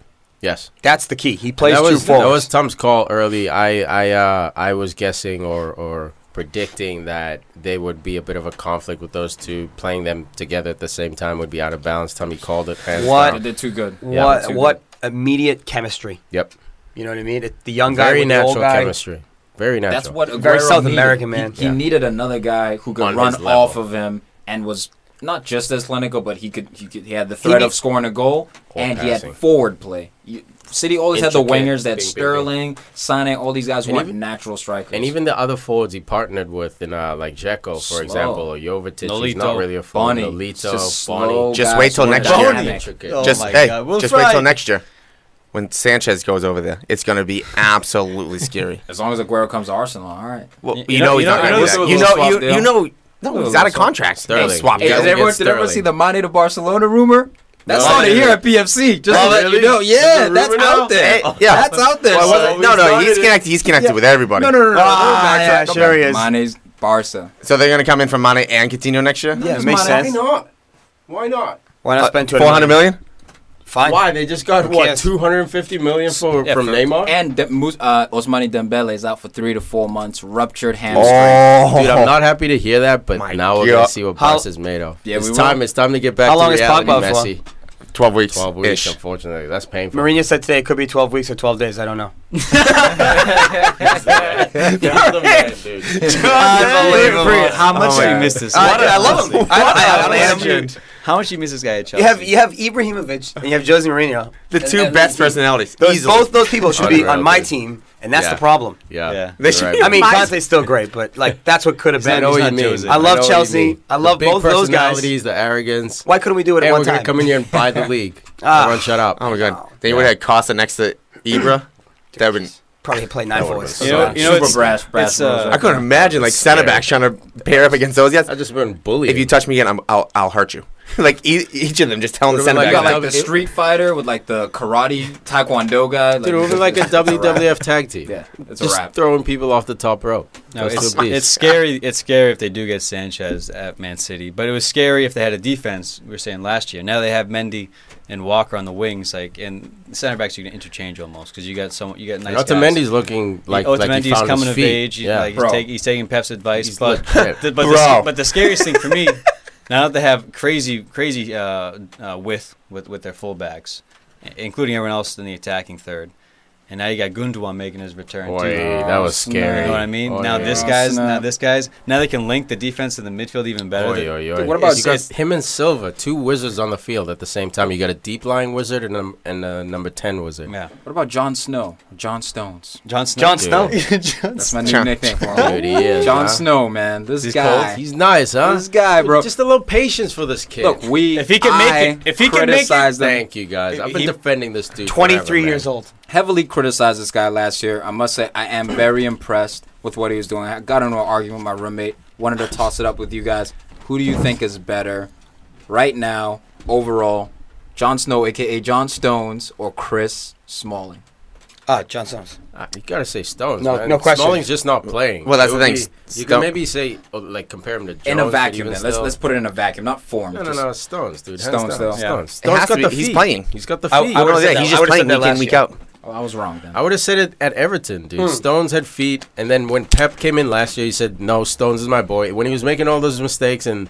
Yes. That's the key. He plays that two was forwards. Tom's call early. I was guessing or predicting that they would be a bit of a conflict with those two. Playing them together at the same time would be out of balance. Tommy called it. Hands What? They down. did too good. Yeah, What immediate chemistry? Yep. You know what I mean? The young guy Very with the old natural guy. chemistry. Very natural. That's what Aguero Very South needed. American, man. He Yeah. needed another guy who could On run his level. off of him and was not just as clinical, but he had the threat of scoring a goal Or and he passing. had forward play. City always had the Intricate, wingers that bing, bing, Sterling, Sané, all these guys who And weren't even- natural strikers. And even the other forwards he partnered with in like Dzeko, for Slow. example, or Jovetic, he's Nolito, not really a forward. Bonnie, Nolito, just Bonnie. slow Just guys wait till who weren't next year. dynamic. Intricate. Oh Just my hey, God. Will just wait till Fry. next year when Sanchez goes over there. It's going to be absolutely scary. As long as Aguero comes to Arsenal, all right. Well, You you know- know you he's know- not you going know to do this that. was a swap deal. You know, no, This he's was out a of swap. contract. Sterling. Hey, swap Hey, deal. did Sterling everyone, gets did everyone Sterling. see the Mane to Barcelona rumor? That's No, started I here didn't. at PFC. Just Oh, to let you really? know. Yeah, a that's rumor now? out there. Hey, yeah. That's out there. Well, So- was it? No, he's connected with everybody. No. Ah, yeah, sure he is. Mane's Barca. So they're going to come in from Mane and Coutinho next year? Yeah, it Does makes Mane- sense. not? Why not? Why not spend 400 million? Fine. Why? They just got, Who what, cares? 250 million from Neymar? And Ousmane Dembele is out for 3 to 4 months, ruptured hamstring. Oh, Dude, I'm not happy to hear that, but My now we're going God. to see what How- Barca's made of. Yeah, it's we time. will. It's time to get back How to long is reality, Pogba for? Messi. 12 weeks. 12 weeks, Ish. unfortunately. That's painful. Mourinho said today it could be 12 weeks or 12 days. I don't know. Farid, how much Oh do my you God. miss this? I love him. How I much you- How much do you miss this guy at Chelsea? You have Ibrahimovic and you have Jose Mourinho. The two and best the- personalities. Both those people should be Unreal, on my dude. team, and that's Yeah. the problem. Yeah. Yeah. They You're should- right. I mean, Mine- Conte's still great, but like that's what could have I been. know what you not mean. Jose. I love know what you Chelsea. mean. I love The big both those guys. personalities, the arrogance. Why couldn't we do it at And one we're going time? to come in here and buy the league. Ah. Everyone shut up. Oh, my God. Then you would have had Costa next to Ibra. That would Probably play 9 forwards. You know, Super it's, brass it's, rules. I couldn't imagine, like, center backs trying to pair up against those guys. I've just been bullied. If you touch me again, I'll hurt you. Like, each of them just telling the Would've center been You got back. like the street fighter with like the karate taekwondo guy. Dude, we're like a WWF tag team. Yeah, it's a Just wrap. throwing people off the top rope. No, That's it's, the beast. it's scary. It's scary if they do get Sanchez at Man City. But it was scary if they had a defense. We were saying last year. Now they have Mendy and Walker on the wings, like, and center backs you can interchange almost because you got nice guys. Otamendi's looking like he Otamendi's found coming his of feet. age. Yeah. Like, Bro. he's taking Pep's advice. He's But legit. Bro. the scariest thing for me, now that they have crazy width with their fullbacks, including everyone else in the attacking third. And now you got Gundogan making his return Boy, too. that was scary. You know what I mean? Oh, now yeah. this guy's now they can link the defense to the midfield even better. Oy, oy, oy. Dude, what about you got Gus- him and Silva, two wizards on the field at the same time? You got a deep lying wizard and a number 10 wizard. Yeah, What about Jon Snow? John Stones. John Snow. John Snow. That's my new John- nickname for him. Dude, he is. Jon huh? Snow, man. This He's guy. cold. He's nice, huh? This guy, bro. Just a little patience for this kid. Look, If he can make it- if he can make it- criticized them. Thank you, guys. I've been He- defending this dude 23 forever, years man. old. heavily criticized this guy last year. I must say I am very impressed with what he was doing. I got into an argument with my roommate. Wanted to toss it up with you guys. Who do you think is better right now, overall? Jon Snow, a.k.a. John Stones, or Chris Smalling? John Stones. You gotta say Stones. No- man. no question. Smalling's just not playing. Well, that's It the would thing. be- You can maybe say compare him to Jones. In a but vacuum, even then. still- Let's put it in a vacuum, not form. No, Stones, dude. Stones Hands still. down. Yeah. Stones. It Stones has got to the be- feet. he's playing. He's got the I feet. would've No, said yeah, that- he's I just would've playing said that week in, last week year. out. Oh, I was wrong then. I would have said it at Everton, dude. Stones had feet, and then when Pep came in last year, he said, "No, Stones is my boy." When he was making all those mistakes, and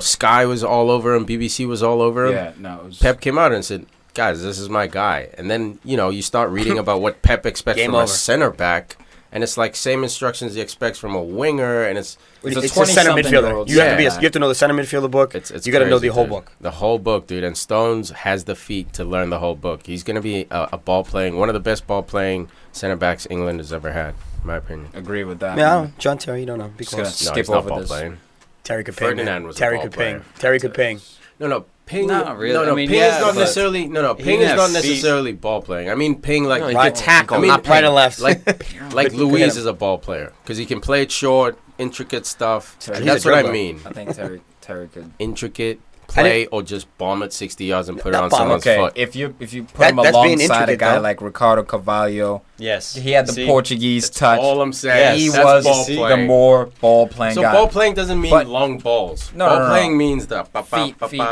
Sky was all over him, BBC was all over him. Yeah, no. It was, Pep came out and said, "Guys, this is my guy." And then you start reading about what Pep expects Game from over. a center back, and it's like same instructions he expects from a winger, and it's It's a It's a center 20-something-year-old. midfielder. You have to Yeah. you have to know the center midfielder book. it's you got to know crazy, the whole dude. book. The whole book, dude. And Stones has the feet to learn the whole book. He's gonna be a ball playing, one of the best ball playing center backs England has ever had, in my opinion. agree with that. Yeah, I don't know. John Terry, you don't know. Be Just gonna close. skip he's not over ball this. playing. Terry could ping. Ferdinand man. was a Terry ball could player. ping. Terry could ping. No, Ping. Not really. No, I mean, Ping yeah, is not but necessarily. No, he Ping didn't is not have feet. necessarily ball playing. I mean, Ping like No, he Right. could tackle, I mean, not right ping. and left. like But- Luis is a ball player because he can play it short, intricate stuff. Terry- That's He's a what I dribbler. mean. I think Terry could. Intricate play or just bomb it 60 yards and put it Not on bomb, someone's Okay, foot. if you put That- him that's being alongside a intricate, guy though. like Ricardo Carvalho, Yes. he had the See? Portuguese touch. All I'm saying. He That's was ball the playing. more ball playing So guy. ball playing doesn't mean But- long balls. No, ball no, no, playing no. means the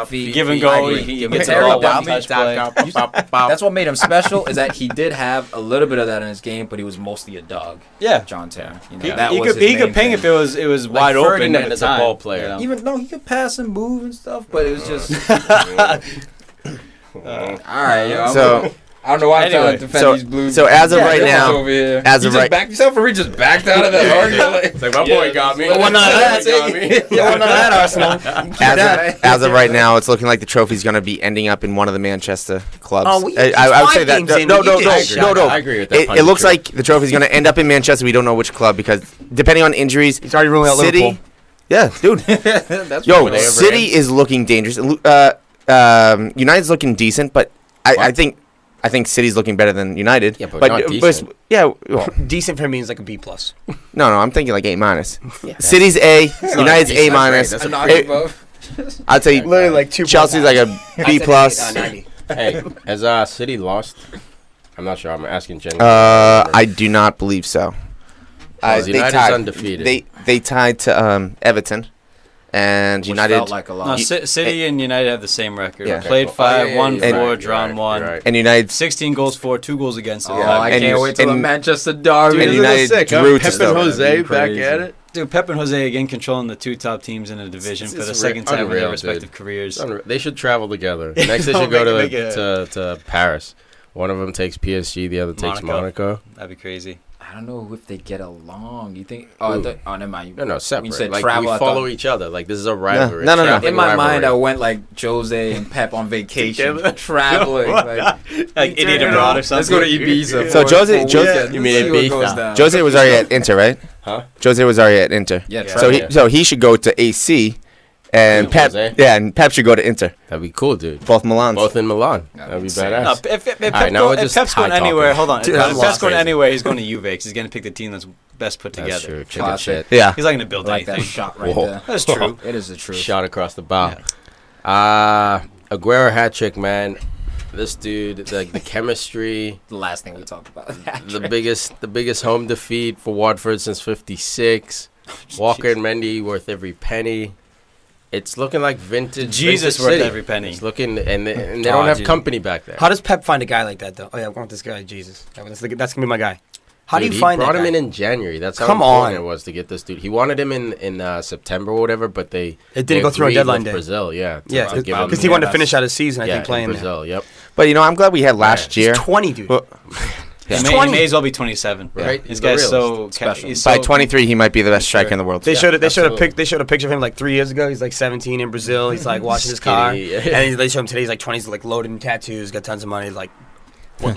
Feet. Give and I go. agree. He Give gets and it go. all one That's touch play. That's what made him special is that he did have a little bit of that in his game, but he was mostly a dog. Yeah. John Terry. You know, He, that he was could his he could main ping thing. if it was Like wide open Ferdinand at the is a time. ball player. you know? Even though he could pass and move and stuff, but it was just all right. Yo, So, I don't know why I'm trying Anyway, to defend so- these Blues. so as of right Jones now- over here. as you of just right- backed yourself, or he just backed out of that argument. It's like, my boy got me. Well, none of that. Got me. None of that, Arsenal. as of right now, it's looking like the trophy's going to be ending up in one of the Manchester clubs. Oh, we- I would it's say 5 that. games in. No, We no, did no, that. no, no. I agree with that. It looks like the trophy's going to end up in Manchester. We don't know which club because depending on injuries, He's already ruling out City. Liverpool. Yeah, dude. That's Yo, what they ever City had. is looking dangerous. United's looking decent, but I think City's looking better than United. Yeah, but not decent. yeah, well, Decent for me is like a B plus. no, I'm thinking like A minus. City's A, United's A minus. That's An a argument It- above. I'd say Literally like 2. Chelsea's like a B plus. 90. Hey, has City lost? I'm not sure. I'm asking Jen. I do not believe so. Because They United's tied. undefeated. They tied to Everton, and Which United felt like a No, lot. City and United have the same record. Yeah. Played Oh, 5, yeah, won you're 4, right, drawn you're 1. right. and United 16 goals for, 2 goals against. Oh, Yeah. I and can't you- wait till the and- Manchester Derby. and United drew to Pep Stoke. and Jose That'd be back crazy. at it. Dude, Pep and Jose again controlling the 2 top teams in the division for the second time in their unreal, respective dude. careers. They should travel together. Next, they should go Make it- to Paris. One of them takes PSG, the other takes Monaco. That'd be crazy. I don't know if they get along. You think? Oh, never mind. No, When you separate. said Like travel, we I follow thought- each other. Like this is a rivalry. No, no, no. Traveling In my mind, I rivalry. went like Jose and Pep on vacation, Together? traveling. Like idiot abroad or something. Let's go to Ibiza. So for- Jose- for a Jose- weekend. You mean See what Ibiza. goes down. Jose was already at Inter, right? Huh? Jose was already at Inter. Yeah, So he should go to AC, and Who, Pep Jose? and Pep should go to Inter. That'd be cool, dude. Both Milans. Both in Milan. That'd That'd be be insane. No, badass. if Alright, now we're just Pep's going high anywhere, talking. hold on. Dude, If I'm Pep's lost. going anywhere, he's going to Juve because he's going to pick the team that's best put That's together. true. Chicken Classic. shit. Yeah. He's not going to build I like that anything. shot right Whoa. there. That's true. It is the truth. Shot across the bow. Aguero hat trick, man. This dude, like the chemistry, The last thing we talked about. the biggest home defeat for Watford since '56. Walker and Mendy worth every penny. It's looking like vintage. Jesus vintage worth City. every penny. It's looking, and they don't have dude. company back there. How does Pep find a guy like that, though? Oh, yeah, I want this guy, Jesus. That's going to be my guy. How Dude, do you find he brought that him guy? in January. That's how Come important on. it was to get this dude. He wanted him in September or whatever, but It didn't go through on agreed deadline with day. Brazil, yeah. Yeah, to give him- because he wanted to finish out his season, I think, in playing there. Brazil. Yep. But I'm glad we had last year. He's 20, dude. Well, He He's may, 20. he may as well be 27. Right? This He's guy's a so realist. Special. he's by so- 23, he might be the best striker in the world. They showed a absolutely. picture of him like 3 years ago. He's like 17 in Brazil. He's like washing his car, Skinny, yeah. and they show him today. He's like 20. He's like loaded in tattoos, got tons of money. Like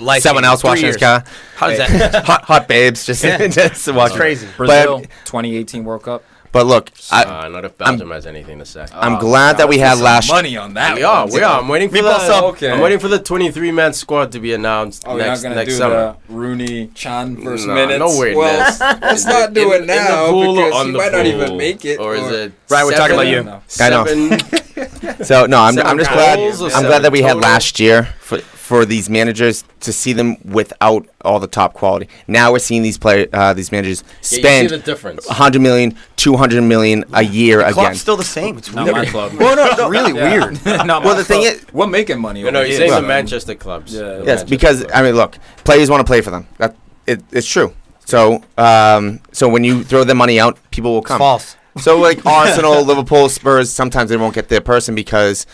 life. Someone else 3 washing his years. car. How does that? Hot babes, just Yeah. just watching. Brazil, 2018 World Cup. But look, Not if Belgium has anything to say. I'm glad that we had last. money on that. We are. I'm waiting for Meatball sub. Okay. I'm waiting for the 23-man squad to be announced Oh, we're not next gonna do summer. the Rooney Chan versus Nah, minutes. no weirdness. Well, let's not do it now in the pool because or on he the might not even pool? make it. Or is it? Right, we're talking about you. I know. 7 So no, I'm Seven just glad. goals or I'm seven glad that we had total? last year for these managers to see them without all the top quality. Now we're seeing these managers Yeah, you see spend the difference. 100 million, 200 million a year again. Club's still the same. It's Not weird. my club. Well, no, really weird. Well, the thing is, we're making money. No, over you're here, saying the so- Manchester clubs. Yeah. The yes, Manchester because clubs. I mean, look, players want to play for them. It's true. So so when you throw the money out, people will come. False. So like Arsenal, Liverpool, Spurs, sometimes they won't get their person because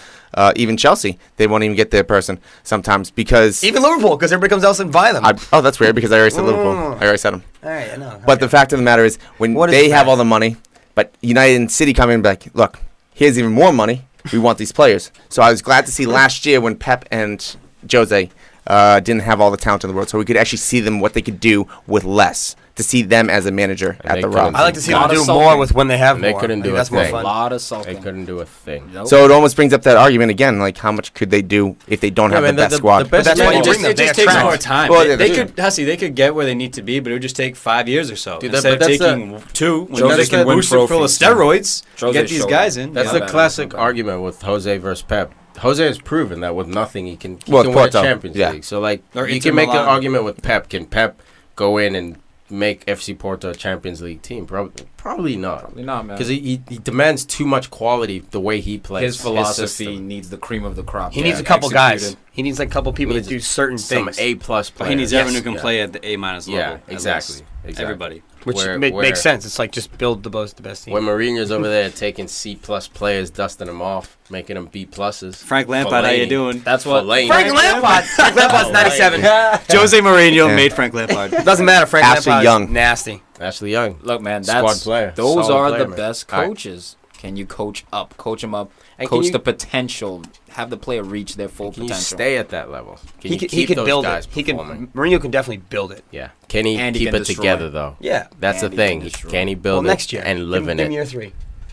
even Chelsea, they won't even get their person sometimes because Even Liverpool, because everybody comes else and buy them. oh, that's weird because I already said Liverpool. I already said them. All right, I know. But the fact of the matter is, when What is they have fact? all the money, but United and City come in and be like, look, here's even more money. We want these players. So I was glad to see last year when Pep and Jose didn't have all the talent in the world, so we could actually see them what they could do with less. To see them as a manager And at they the couldn't Rock. I like to see them Lot of do sulking. more with when they have And they more. couldn't I think do a that's more thing. A fun. lot of They sulking. couldn't do a thing. Nope. So it almost brings up that argument again, like how much could they do if they don't have the best squad? the best that's why man- you It bring just, them. it They just takes attract. more time. Well, they yeah, could, Hussey, they could get where they need to be, but it would just take 5 years or so. Dude, Instead of but that's taking 2, when Jose they can can win boost it full of trophies. steroids, Jose get these showed guys it. in. That's Yeah. the classic argument with Jose versus Pep. Jose has proven that with nothing he can Well, win a Porto, Champions yeah. League. So like Or you Inter can make an Milan. argument with Pep. Can Pep go in and make FC Porto a Champions League team? Probably not. Probably not, man. Because he demands too much quality the way he plays. His philosophy system. needs the cream of the crop. He needs a couple guys. He needs like a couple people that do certain Some things. A-plus players. He needs everyone who can Yeah. play at the A-minus level. Yeah, at exactly. least. Exactly. Everybody. Which Where- makes sense. It's like just build the best team. When Mourinho's over there taking C-plus players, dusting them off, making them B-pluses. Frank Lampard, how you Fellaini. doing? That's what. Fellaini. Frank Lampard. Frank Lampard's 97. Jose Mourinho Yeah. made Frank Lampard. Doesn't matter. Frank Ashley Lampard's Young. nasty. Ashley Young. Look, man, Squad that's player. those Solid are player, the man. best All right. coaches. Can you coach up, coach them up, And can coach you- the potential, have the player reach their full Can you potential? stay at that level? Can you He keep could those build guys it. He performing? can. Mourinho can definitely build it. Yeah. Can he And he keep can it destroy. together, though? Yeah. That's And the he can thing. destroy. Can he Well, build next it year and live in give him it? year 3.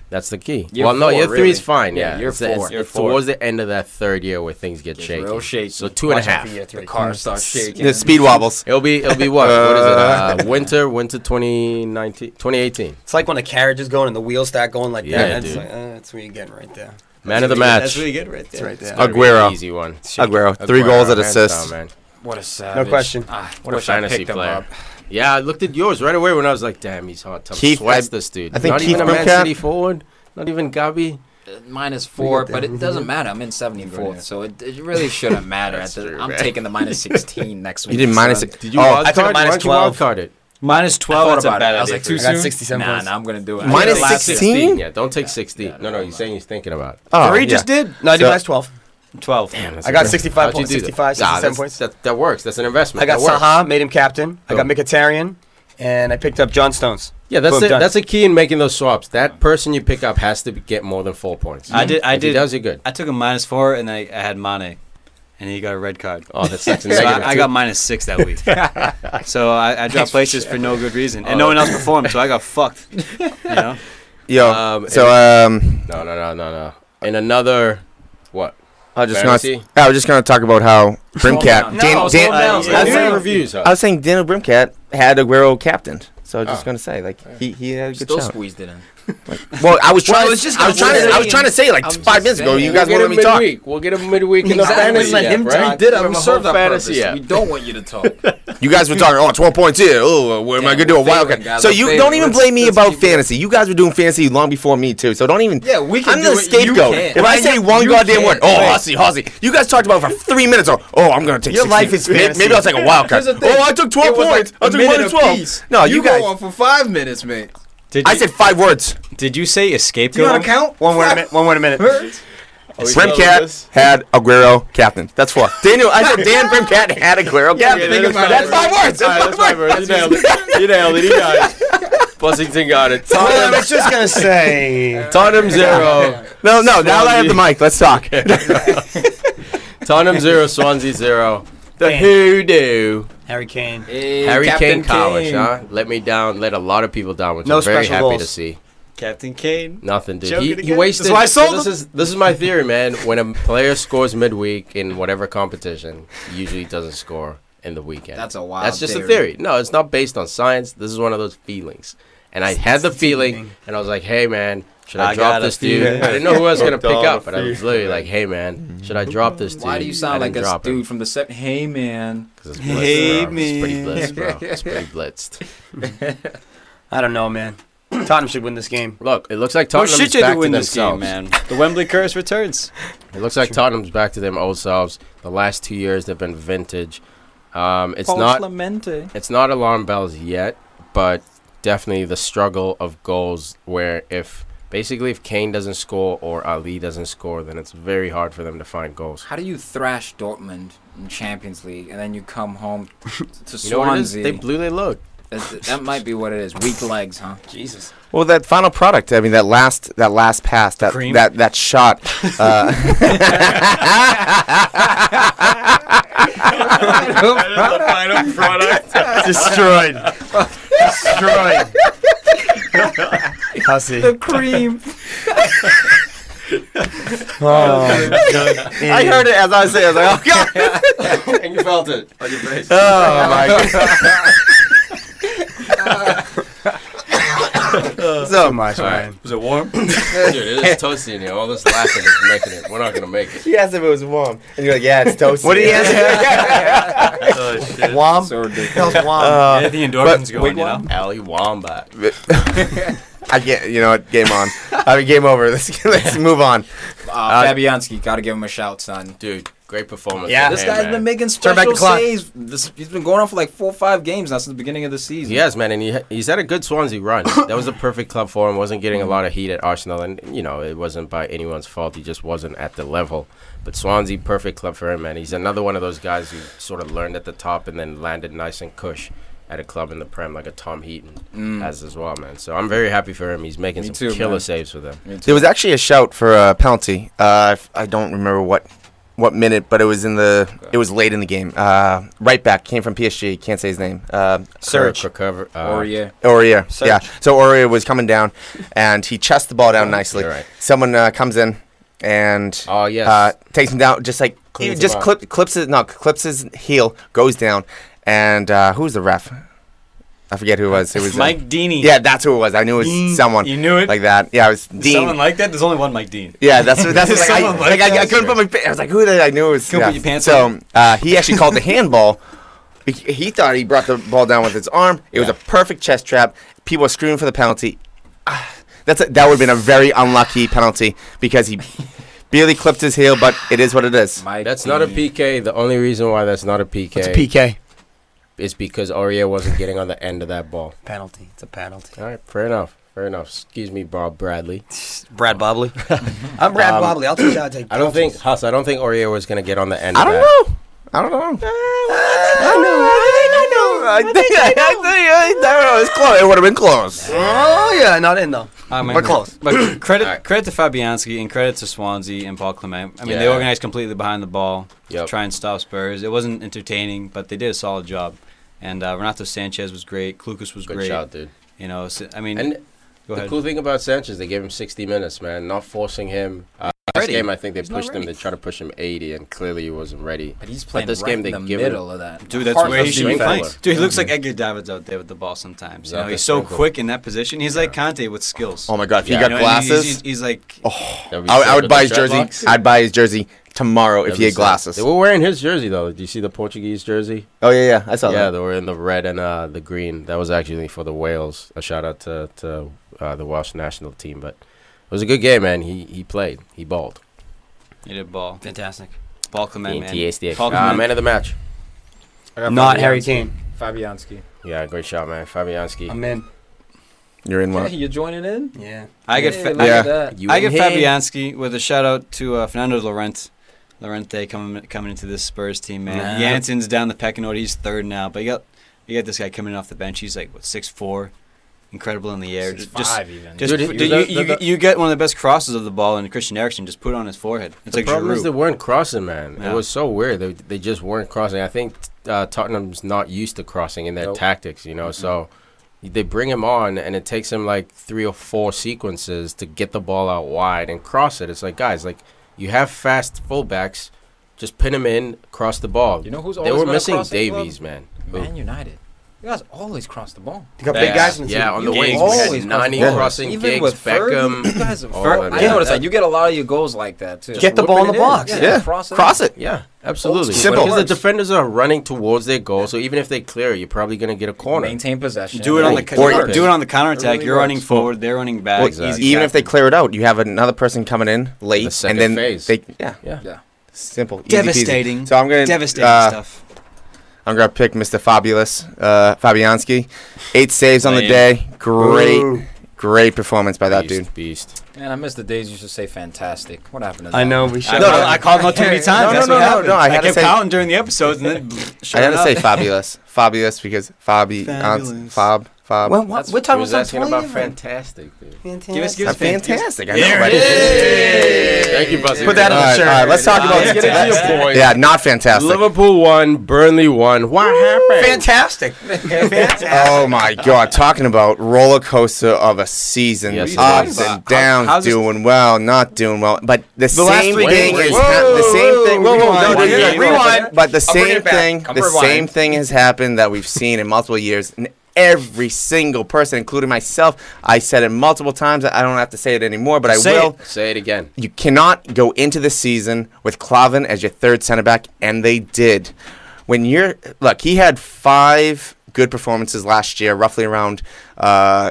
That's the key. Year well, no, 4, year 3 is really. fine. Yeah, Yeah, year it's, 4. it's towards the end of that third year where things get Gets shaky. real shaky. So 2.5. Year 3. The car starts shaking. The speed wobbles. It'll be what? What is it? Winter 2019, 2018. It's like when a carriage is going and the wheels start going like Yeah, that. That's dude. like, that's what you're getting right there. Man of the That's match. really good right there. That's right there. Gotta be an Aguero. easy one. Aguero, 3 goals and hands assists. down, man. What a savage. No question. What a wish I fantasy picked him player. up. Yeah, I looked at yours right away when I was like, damn, he's hot. Keith, Sweats this dude. I think Not Keith even a Man Brimcat- City forward. Not even Gabi. -4, but it doesn't matter. I'm in 74th, so it really shouldn't matter. That's true, I'm man. taking the -16 next week. You did minus son. 6. Did you Oh, wild I took a card? minus Why don't you 12. wild card it? -12, I that's thought a about bad it. I was idea like, for too you. I got soon? 67 Nah, points. nah, I'm going to do it. Minus I did last 16? Yeah, don't take 16. No, he's saying he's thinking about it. Oh, Farid yeah. just did. No, I did So- minus 12. 12. Damn, that's I got a- 65 How'd you points, do that? 65, Nah, 67 points. That works. That's an investment. I got That works. Saha, made him captain. I got Boom. Mkhitaryan, and I picked up John Stones. Yeah, that's Boom, it. done. That's a key in making those swaps. That person you pick up has to get more than 4 points. I did. If he does, you're good. I took a -4, and I had Mane, and he got a red card. Oh, that's a So negative. I got -6 that week. So I dropped places for no good reason, and no one else performed, so I got fucked. You know. Yo, No. In another, what? I was Fantasy? just gonna talk about how Brimcat. That's the reviews. I was saying Daniel Brimcat had Aguero captained. So I was just gonna say, like, he had a good Still shout. squeezed it in. Well, I was trying. Well, it's just I was trying to say like I'm just 5 minutes ago. saying. You guys We'll wanted me get to him talk. midweek. We'll get him midweek in the Exactly. fantasy Let him app, talk. right? We did. I Give him a will serve whole that fantasy purpose. app. We don't want you to talk. You guys were talking, 12 points here. Oh, what am I gonna do? A we're failing, wildcat. guys, So we're you failing. don't even Let's- blame me let's about keep it. fantasy. You guys were doing fantasy long before me too. So don't even. Yeah, we can I'm do the it. You scapegoat. can't. If I say one You goddamn can't. word, oh, Wait. Hussey. You guys talked about it for 3 minutes. Oh, I'm gonna take Your 16. life is fantasy. Maybe I'll take a wildcat. Here's the thing. Oh, I took 12 It was like points. I a took minute minus 12. apiece. No, you guys. go on for 5 minutes, mate. I said 5 words. Did you say Do escape you know how goal? to count? One word a minute. One word a minute. Brimcat had Aguero captain. That's 4. Daniel, I said Dan Brimcat had Aguero captain. think about That's it. 5 words. That's 5 words. You nailed it. You nailed it. He got it. Bussington got it. Well, I was just going to say. Tottenham 0. No. Now that I have the mic, let's talk. Tottenham 0. Swansea 0. The Damn. hoodoo. Harry Kane. Hey, Harry Captain Kane college, huh? Let me down. Let a lot of people down, which No I'm very special happy to goals. see. Captain Kane. Nothing, dude. Joking He again? wasted. That's why I sold This is my theory, man. When a player scores midweek in whatever competition, he usually doesn't score in the weekend. That's a wild That's just theory. a theory. No, it's not based on science. This is one of those feelings. And I had the feeling, and I was like, hey, man, should I drop this dude? I didn't know who I was going to pick up, but I was literally like, hey, man, should I drop this dude? Why do you sound like this dude from the set? Hey, man. Because it's blitzed, Hey, bro. It's pretty blitzed, bro. It's pretty blitzed. I don't know, man. Tottenham should win this game. Look, it looks like What Tottenham's should you back do to win this game, themselves. man? The Wembley curse returns. It looks like Tottenham's back to them old selves. The last 2 years, they've been vintage. It's not alarm bells yet, but definitely the struggle of goals where if Kane doesn't score or Ali doesn't score, then it's very hard for them to find goals. How do you thrash Dortmund in Champions League and then you come home to You know what it is? Swansea? They blew their load. That might be what it is. Weak legs, huh? Jesus. Well, that final product. I mean, that last pass, Cream? that shot. The final product. Destroyed. Hussey. The cream. Oh, I heard it as I was saying. I was like, oh god. And you felt it on your face. Oh my god. So much, man. Was it warm? Dude, it is toasty in here. All this laughing is making it. We're not going to make it. he asked if it was warm, and you're like, yeah, it's toasty. What did he answer? Oh, shit. Wom? So ridiculous. That was Wom. Yeah, the endorphins going, you know? Ali Wombat. I can't. You know what? Game on. I mean, game over. Let's move on. Fabianski, gotta give him a shout, son. Dude, great performance. Yeah. from This him, guy's man. been making Turn back special the clock. saves. He's been going on for like 4 or 5 games now since the beginning of the season. He has, man, and he's had a good Swansea run. That was a perfect club for him. Wasn't getting a lot of heat at Arsenal, and, you know, it wasn't by anyone's fault. He just wasn't at the level. But Swansea, perfect club for him, man. He's another one of those guys who sort of learned at the top and then landed nice and cush at a club in the Prem like a Tom Heaton has as well, man. So I'm very happy for him. He's making some killer man. saves for them. There was actually a shout for a penalty. I don't remember what minute, but it was late in the game. Right back came from PSG. Can't say his name. Serge. Aurier. Serge. Yeah. So Aurier was coming down, and he chests the ball down nicely. You're right. Someone comes in and Oh, yes. takes him down, just like Cleans just him up. clips his heel, goes down, and who's the ref? I forget who it was. It was Mike Deeney. Yeah, that's who it was. I knew it was someone. You knew it? Like that. Yeah, it was Dean. Someone like that? There's only one Mike Dean. Yeah, that's like, Someone like I that? couldn't put my. I was like, who did I knew it was? Couldn't put your pants so he actually called the handball. He thought he brought the ball down with his arm. It was a perfect chest trap. People were screaming for the penalty. That would have been a very unlucky penalty because he barely clipped his heel, but it is what it is. That's not a PK. The only reason why that's not a PK It's a PK. is because Aurier wasn't getting on the end of that ball. Penalty. It's a penalty. All right, fair enough. Excuse me, Bob Bradley. Brad Bobley. I'm Brad Bobley. I'll take that. I don't think Aurier was going to get on the end I of don't that. know. I don't know. I think it's close. It would have been close. Oh, yeah. Not in, though. We're close. But credit to Fabianski and credit to Swansea and Paul Clement. I mean, they Yeah. organized completely behind the ball to Yep. try and stop Spurs. It wasn't entertaining, but they did a solid job. And Renato Sanchez was great. Klukas was Good great. shot, dude. You know, so, I mean, And go the ahead. cool thing about Sanchez, they gave him 60 minutes, man, not forcing him. Last ready. game, I think they He's not pushed him. ready. They tried to push him 80, and clearly he wasn't ready. But he's playing this right game, in they the give him- middle of that. Dude, that's Hard where he to should be defend. playing. Sprinkler. Dude, he looks like Edgar Davids out there with the ball sometimes. You know, Exactly. he's so Sprinkle. quick in that position. He's like Conte with skills. Oh my God! If he Yeah. got You know, and glasses, he's like, That would be I sick would with buy the his jersey. dreadlocks. I'd buy his jersey tomorrow if That'd he be had sick. glasses. They were wearing his jersey, though. Did you see the Portuguese jersey? Oh yeah, I saw Yeah, that. they were in the red and the green. That was actually for the Wales. A shout out to the Welsh national team. But it was a good game, man. He played. He balled. he did ball. Fantastic. Paul Clement, man. TSD. Paul Clement. Man of the match. Not Harry Kane. Fabianski. Yeah, great shot, man. Fabianski. I'm in. You're in Yeah, one. you're joining in? Yeah. I get Yeah, fa- look Yeah. at that. You I in give here? Fabianski with a shout out to Fernando Llorente coming into this Spurs team, man. Nah. Jansen's down the pecking order. He's third now, but you got this guy coming off the bench. He's like 6'4", incredible in the air. even. Just Dude, put- the- you get one of the best crosses of the ball, and Christian Eriksen just put it on his forehead. It's The like problem is they Giroud. weren't crossing, man. Yeah. It was so weird. They just weren't crossing. I think Tottenham's not used to crossing in their Nope. tactics, you know. So they bring him on, and it takes him like 3 or 4 sequences to get the ball out wide and cross it. It's like, guys, like you have fast fullbacks, just pin him in, cross the ball. You know who's they always were been a missing crossing Davies, club? man. Man United. You guys always cross the ball. You got big guys in the team. Yeah, on the You wings. always We had cross Nani the ball. crossing, Even Giggs, with Ferg, Beckham. you guys, all Ferg, of I them. noticed that you get a lot of your goals like that too. Get the ball in the Whipping box. it Yeah. cross it. Yeah, absolutely. Simple. Because the defenders are running towards their goal, so even if they clear, you're probably going to get a corner. Maintain possession. Do it on the Or- do it on the counterattack. Really You're running works. forward. They're running back. Well, Easy even if they tackling. clear it out, you have another person coming in late, The second and then phase. they Yeah. Yeah. simple, easy peasy. Devastating. So I'm gonna Devastating stuff. I'm gonna pick Mr. Fabulous Fabianski. 8 saves on the Lame. day. Great performance by that dude. Beast. Man, I miss the days you should say fantastic. What happened to that? I know we I, should. I called him out too many times. No, That's no, what no, happened. no, I had to kept say- counting during the episodes, and then I had to say fabulous because Fabulous. Fob. Well, That's, we're talking he was about asking something about totally fantastic, dude. different. Give us Fantastic. I know, There right? it is. Thank you, Buzzy. Put that on the shirt. All right, let's talk about Let's get into your point. Yeah, not fantastic. Liverpool won, Burnley won. What happened? Fantastic. Oh my God! Talking about roller coaster of a season, Yes, it ups is. and downs, how's this- doing well, not doing well. But the last same 3 thing games- is Whoa, the same thing. whoa, no, rewind. dude, Rewind. But the bring same it back. thing, Come the rewind. same thing has happened that we've seen in multiple years. And every single person, including myself, I said it multiple times. I don't have to say it anymore, but I Say will. it. Say it again. You cannot go into the season with Klavan as your third center back, and they did. When he had 5 good performances last year, roughly around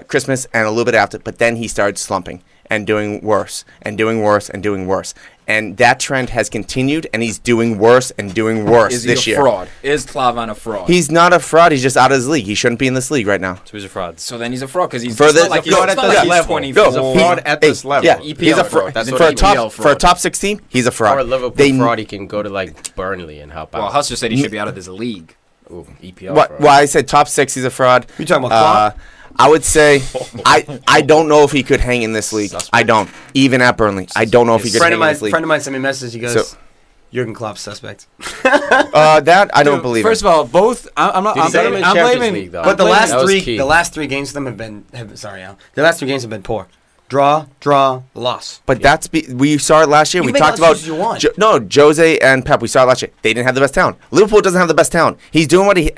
Christmas and a little bit after, but then he started slumping and doing worse and doing worse and doing worse. And that trend has continued, and he's doing worse and doing worse Is he this a year. fraud? Is Klavan a fraud? He's not a fraud. He's just out of his league. He shouldn't be in this league right now. So he's a fraud. so then he's a fraud because he's For it's the- not like the he's, fraud it's at not the like he's level. 24. He's a fraud at this level. Yeah, EPL he's a fraud. fraud. That's For what a an top EPL for a fraud. top 6 team, he's a fraud. Or a Liverpool They- fraud, he can go to like Burnley and help Well, out. Huss just said he should be out of this league. Ooh, EPL What? fraud. Well, I said top 6. He's a fraud. You talking about Klopp? I would say I don't know if he could hang in this league. Suspect. I don't. Even at Burnley, I don't know if he could Friend hang of in this league. mine sent me a message. He goes, So- Jurgen Klopp suspect. That I don't Dude, believe. First of all, both. I'm not. Dude, I'm he's got him blaming. in I'm Champions blaming. League, though. But the That was last key. 3 games of them have been sorry, Al. The last 3 games have been poor. Draw, loss. But we saw it last year. You We can make talked all the about excuses you want. Jose and Pep. We saw it last year. They didn't have the best talent. Liverpool doesn't have the best talent. He's doing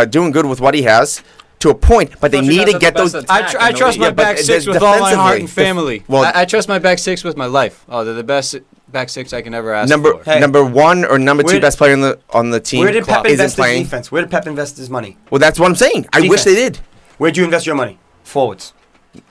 doing good with what he has to a point. But they Don't you need guys to have get the best those. attack I in the trust league? my Yeah, but back 6 the- with all my heart defensively, and family. well- I trust my back 6 with my life. Oh, they're the best back 6 I can ever ask Number for. Hey. number 1 or number 2 Where- best player on the team Where did Pep isn't invest his playing. defense? Where did Pep invest his money? Well, that's what I'm saying. I wish Defense. they did. Where'd you invest your money? Forwards.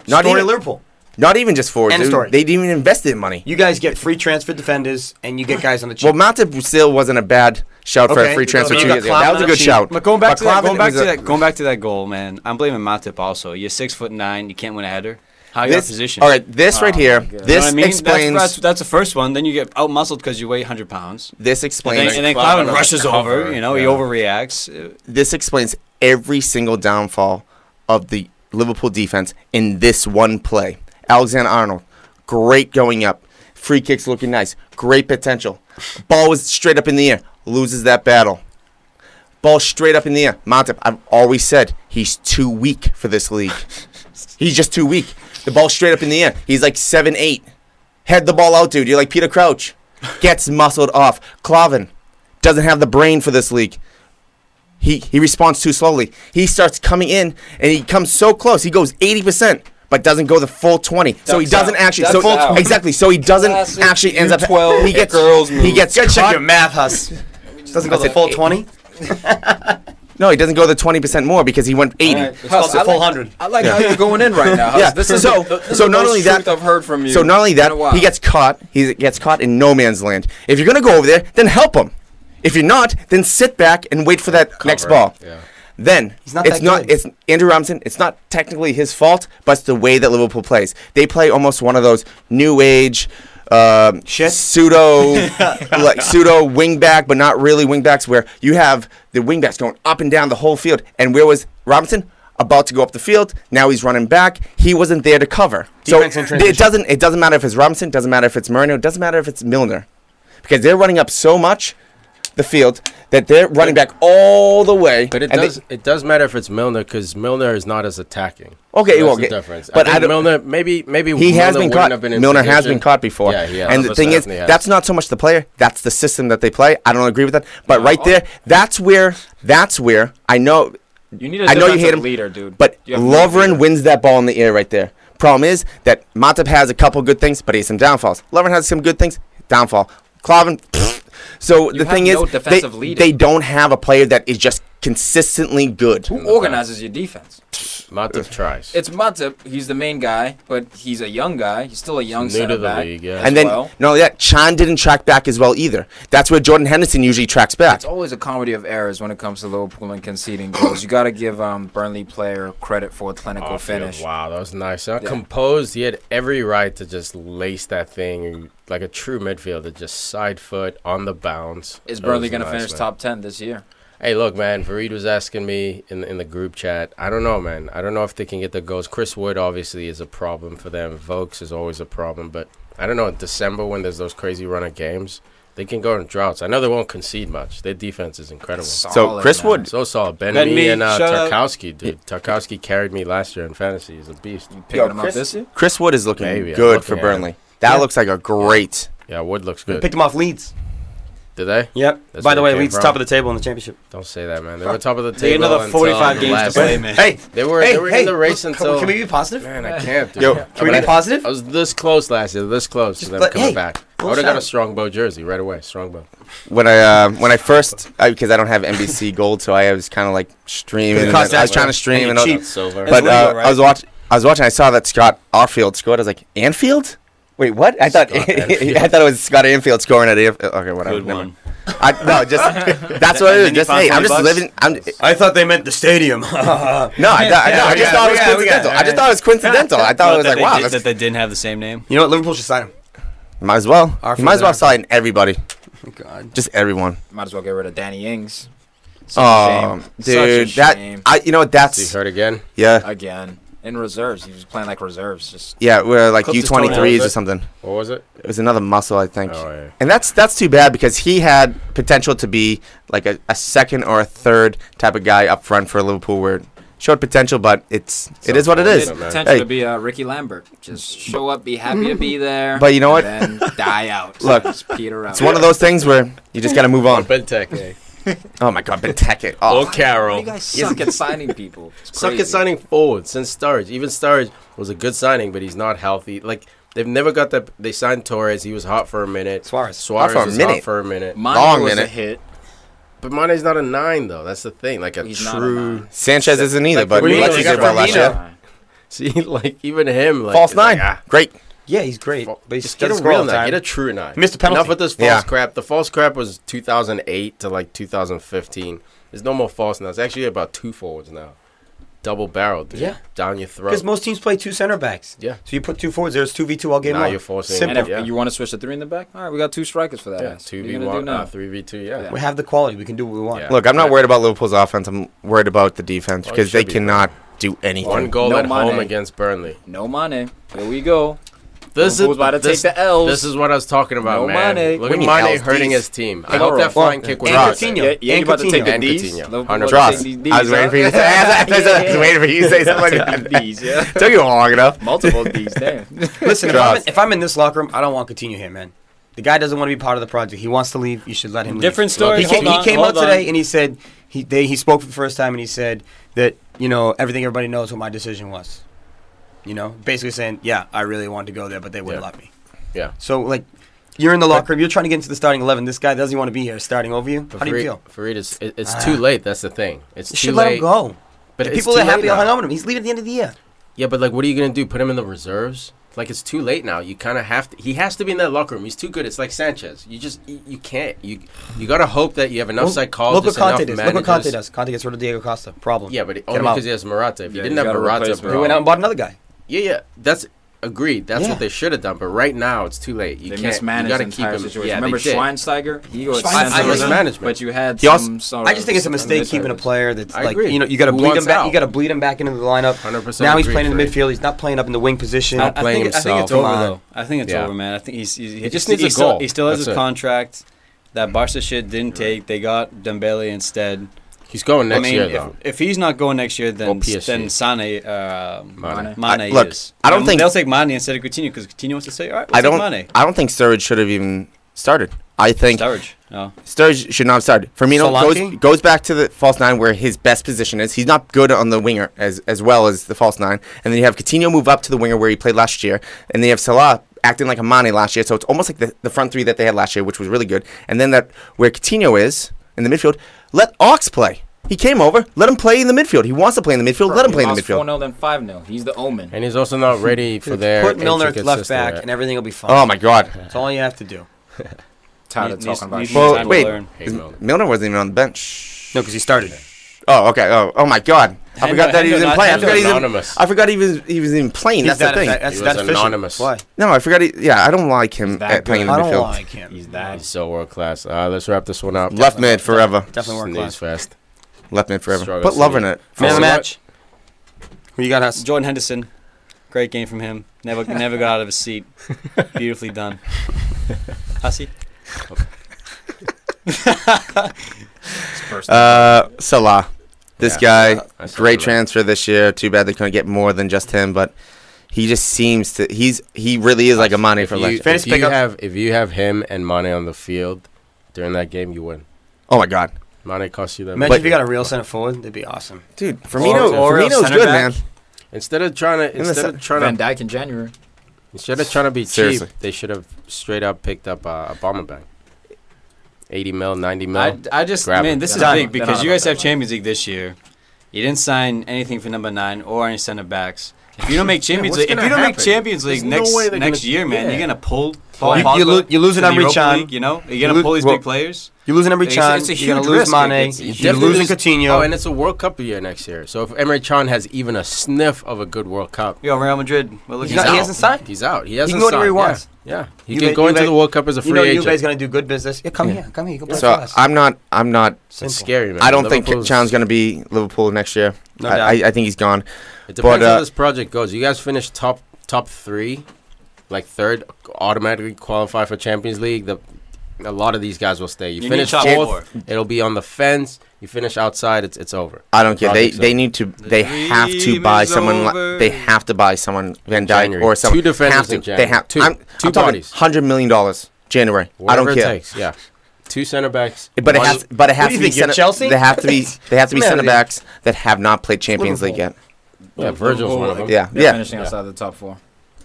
Not Story even Liverpool. Not even just forwards. End of story. They didn't even invest in money. You guys get free transfer defenders, and you get guys on the cheap. Well, Matip still wasn't a bad shout for a Okay, free transfer you 2 got years ago. Klopp That was a on good the shout. But going back to that, Klavan going back was to a- that, going back to that goal, man. I'm blaming Matip also. You're 6'9", you can't win a header. How are you out of position? All right, this right here. God. You know This what I mean? explains. That's the first one. Then you get out muscled because you weigh 100 pounds. This And explains. then Klavan Klavan on the rushes cover, over. You know, he yeah. overreacts. This explains every single downfall of the Liverpool defense in this one play. Alexander-Arnold, great going up. Free kicks looking nice. Great potential. Ball was straight up in the air. Loses that battle. Ball straight up in the air. Matip, I've always said he's too weak for this league. He's just too weak. The ball straight up in the air. He's like 7'8". Head the ball out, dude. You're like Peter Crouch. Gets muscled off. Klavan doesn't have the brain for this league. He responds too slowly. He starts coming in, and he comes so close. He goes 80%, but doesn't go the full 20. So he Ducks doesn't out. actually. Ducks So out. exactly. So he doesn't Classic actually ends up. U12 He gets girls move. He gets You gotta check caught. your math, Huss. Doesn't go I the said full 8. 20. No, he doesn't go the 20% more because he went 80. All right, It's called the I full like- 100. I like how you're going in right now. Huss. Yeah, This is so- this is so the not most only that- truth I've heard from you. So not only in that, a while. he gets caught. He gets caught in no man's land. If you're gonna go over there, then help him. If you're not, then sit back and wait for that next ball. Yeah. Then not it's that not. good. It's Andrew Robinson. It's not technically his fault, but it's the way that Liverpool plays. They play almost one of those new age. Shit. Pseudo wing back, but not really wing backs, where you have the wing backs going up and down the whole field. And where was Robinson? About to go up the field. Now he's running back. He wasn't there to cover. Defense in So transition. it doesn't matter if it's Robinson. Doesn't matter if it's Mourinho. It doesn't matter if it's Milner, because they're running up so much the field that they're running back all the way. But and it does matter if it's Milner because Milner is not as attacking. Okay, So that's okay. the difference. But I I think don't- Milner maybe he has Milner been wouldn't caught. have been in Milner has position. been caught before. Yeah, he has. And the thing is, 100% has. that's not so much the player. That's the system that they play. I don't agree with that. But No. right there, that's where I know. You need a I know you defensive hate him, leader, dude. But You have to be a Lovren leader. wins that ball in the air right there. Problem is that Matip has a couple good things, but he has some downfalls. Lovren has some good things, downfall. Clavin. So You the have thing no is, defensive leader. they don't have a player that is just consistently good. Who organizes your defense? Matip tries. It's Matip. He's the main guy, but he's a young guy. He's still a young New center to the back. league, yeah. And then, well. no, yeah, Chan didn't track back as well either. That's where Jordan Henderson usually tracks back. It's always a comedy of errors when it comes to Liverpool and conceding goals. You got to give Burnley player credit for a clinical Off-field, finish. Wow, that was nice. Yeah. Composed. He had every right to just lace that thing like a true midfielder, just side foot on the bounce. Is That Burnley was going to nice, finish man. top 10 this year? Hey, look, man. Farid was asking me in the group chat. I don't know, man. I don't know if they can get the goals. Chris Wood obviously is a problem for them. Vokes is always a problem, but I don't know. In December when there's those crazy run of games, they can go in droughts. I know they won't concede much. Their defense is incredible. So Chris man. Wood, So solid. Ben Ben Mee Mee, and shout out. Tarkowski, dude. Tarkowski carried me last year in fantasy. He's a beast. You picking him Chris- up this year? Chris Wood is looking Maybe, I'm good looking for at Burnley. him. That Yeah. looks like a great. Yeah, Wood looks We good. picked him off Leeds. Did they? Yep. That's By where the it way, came Leeds from. top of the table in the championship. Don't say that, man. They were top of the They table. another until 45 the games to last- play, man. Hey, They were in the race until. Can we be positive? Man, I can't, dude. Yo, Can we be positive? I was this close last year. This close to Just them let- coming hey, back. I little would have got a shout. Strongbow jersey right away. Strongbow. When I first because I don't have NBC Gold, so I was kind of like streaming. It and costs I was that trying to much. stream And and you all, cheap. Silver. but legal, right? I was watching. I saw that Scott Arfield scored. I was like, Anfield? Wait, what? I thought Scott Anfield. I thought it was Scott Anfield scoring at Anfield. Okay, whatever. Good never one. mind. No, just that's what it is. Then you Just found hey, I'm just $20? living. I thought they meant the stadium. No, I just thought it was coincidental. I just thought it was coincidental. I thought it was that like, wow, that that's, they didn't have the same name. You know what? Liverpool should sign him. might as well. Arfield's You might as well an sign everybody, Oh, God. just everyone. Might as well get rid of Danny Ings. Such Oh, a shame. dude, Such a that shame. you know what? You That's heard again? yeah, Again. In reserves. He was playing like reserves. Just yeah. We're like Clipped his U23s toenails. or something. What was it? It was another muscle, I think. Oh, yeah. And that's too bad because he had potential to be like a second or a third type of guy up front for Liverpool where it showed potential, but it is what it is. man. potential Hey. to be Ricky Lambert. Just show up, be happy to be there. But you know what? And then die out. Look, Just peter out. It's one of those things where you just got to move on. Benteke. Oh my God, Benteke. Oh, Oh, Carroll. You guys suck at signing people. It's Suck crazy. at signing forward since Sturridge. Even Sturridge was a good signing, but he's not healthy. Like, they've never got that. They signed Torres. He was hot for a minute. Suarez. Suarez Hot for a was minute. hot for a minute. Mane Long was a minute. hit. But Mane's not a 9, though. That's the thing. Like, a He's not a true... 9. Sanchez isn't either, Like, but Firmino, Alexis you did got well last Firmino. year. See, like, even him... Like, False is like, nine. Great. Yeah, he's great. But he's Just get a doesn't score real all the 9. time. Get a true 9. He missed a penalty. Enough with this false Yeah. crap. The false crap was 2008 to, like, 2015. There's no more false now. It's actually about 2 forwards now. Double barreled, dude. Yeah. Down your throat. Because most teams play 2 center backs. Yeah. So you put 2 forwards, there's 2v2 all game Now long. you're forcing... Simple. And if Yeah. you want to switch to 3 in the back, all right, we got 2 strikers for that. Yeah, ass. What are you gonna do 2v1, now? 3v2, yeah. We have the quality. We can do what we want. Yeah. Look, I'm not worried about Liverpool's offense. I'm worried about the defense Well, it because they should be, cannot do anything. One goal No at home Mane. against Burnley. No Mane. Here we go. This Liverpool's about to take the L's. This is what I was talking about, No man. Mane. Look When at you Mane L's, hurting D's. his team. I hope that flying kick was and not Coutinho. there. Yeah, you about to take the And D's? Coutinho. Liverpool 100%. about to Trust. take these I was waiting for you to say. I was waiting for you to say something like that. D's, yeah. Took you long enough. Multiple D's, damn. Listen, Trust. if I'm in this locker room, I don't want Coutinho here, man. The guy doesn't want to be part of the project. He wants to leave. You should let him leave. Different story. He came out Hold on. today and he said he spoke for the first time and he said that everybody knows what my decision was. Basically saying, yeah, I really wanted to go there, but they wouldn't Yeah. let me. Yeah. So like, you're in the locker room. You're trying to get into the starting 11. This guy doesn't want to be here, starting over you. But How do you feel? Farid, it's too late. That's the thing. It's You too should late. let him go. But The it's people too that are happy late will hang now. on with him. He's leaving at the end of the year. Yeah, but like, what are you gonna do? Put him in the reserves? Like, it's too late now. You kind of have to. He has to be in that locker room. He's too good. It's like Sanchez. You can't. You gotta hope that you have enough Look what psychologists, Conte enough does. managers. Look what Conte does. Conte gets rid of Diego Costa. Problem. Yeah, but Get only him out. because he has Morata. If Yeah, he didn't he's have gotta Morata, replace bro. He went out and bought another guy. Yeah. That's agreed. That's Yeah. what they should have done. But right now, it's too late. You They can't. You mismanaged gotta the keep entire him. situation. Yeah, Remember they did. Schweinsteiger? He was Schweinsteiger sent to was them, management. but you had He also- some sort I of just think it's a mistake misservice. keeping a player that's I like agree. you got to Who bleed wants him back. out? You got to bleed him back into the lineup. 100% Now he's agree, playing in the Farid. midfield. He's not playing up in the wing position. Not playing I think it's himself. over Come on. though. I think it's Yeah. over, man. I think he just needs a goal. He still has That's his it. contract. that Barca shit didn't take. They got Dembele instead. He's going next year, if, though. if he's not going next year, then PSG. Mane Look, is. I don't think- they'll take Mane instead of Coutinho because Coutinho wants to say, all right, we'll I don't. take Mane. I don't think Sturridge should have even started. I think Sturridge. No. Sturridge should not have started. Firmino Solanke? goes back to the false nine where his best position is. He's not good on the winger as well as the false nine. And then you have Coutinho move up to the winger where he played last year. And then you have Salah acting like a Mane last year. So it's almost like the front three that they had last year, which was really good. And then that where Coutinho is in the midfield, let Ox play. He came over. Let him play in the midfield. He wants to play in the midfield. Let him play in the midfield. 4-0 then 5-0. He's the omen. And he's also not ready for their Put Milner at intricate left system back, yet. and everything will be fine. Oh, my God. That's all you have to do. Tired of talking about needs shit. Well, time to wait. learn. Hate Milner. Milner wasn't even on the bench. No, because he started. Oh, okay. Oh, my God. I forgot that he was in playing. Anonymous. I forgot he was even playing. That's the thing. That's He that was efficient. anonymous. Why? No, I forgot. I don't like him that playing in good. the I midfield. don't like him. He's that. He's so world class. Let's wrap this one up. Left mid forever. Definitely work Sneeze class. fast. Left mid forever. Struggle Put love in City. it. Man of the Also, match. Who you got, Huss? Jordan Henderson. Great game from him. Never got out of his seat. Beautifully done. Hussey? Salah. This Yeah, guy, I saw great him. transfer this year. Too bad they couldn't get more than just him, but he just seems to. He really is like a Mane for left. Fantasy pickup. If you have him and Mane on the field during that game, you win. Oh my God, Mane costs you that. Imagine much. if you got a real center forward. That'd be awesome. dude, Firmino's center good, back. man. Instead of trying Van Dijk in January. to be Seriously. cheap, they should have straight up picked up a Bomberbank. 80 mil, 90 mil. I just, Grab man, him. this is They're not- big they're because not you guys about have that Champions League this year. You didn't sign anything for number 9 or any center backs. If you don't make Champions what's League, if gonna you don't make happen? Champions League There's no way they're next gonna- year, man, yeah. you're gonna pull You- Paul you Pogba lo- you lose to an the Emre Europa Can. League, you know, you're You gonna lo- pull these well, big players. You lose an Emre It's- Can. it's a You're huge gonna lose risk. Mane. It's- You're losing Coutinho. Oh, and it's a World Cup year next year. So if Emre Can has even a sniff of a good World Cup, Yo, Real Madrid, we're looking He's not- at he hasn't signed. He's out. He hasn't can go anywhere signed. he wants. Yeah. He You can may- go you into may- the World Cup as a free You know, agent. Juve's gonna do good business. Yeah, come here. Come here. You can play So for us. I'm not. It's Simple. scary, man. I don't think Liverpool's- Chan's gonna be Liverpool next year. No I doubt. think he's gone. It depends but, how this project goes. You guys finish top 3, like third, automatically qualify for Champions League. A lot of these guys will stay. You You finish need top fourth, 4. it'll be on the fence. You finish outside, it's over. I don't care. They Project's need to. They have to dream buy is someone. over. They have to buy someone Van Dijk January. or someone. 2 defenders have to. in January. They have Two. I'm Two talking bodies. $100 million January. I Whatever don't care. it takes. Yeah, 2 center backs. But it one- has. But it has do you to be think, you're center. Chelsea? They have to be. They have to be Man, center they- backs that have not played Champions League yet. Yeah, Virgil's one of them. Yeah. They're Yeah. finishing outside the top 4.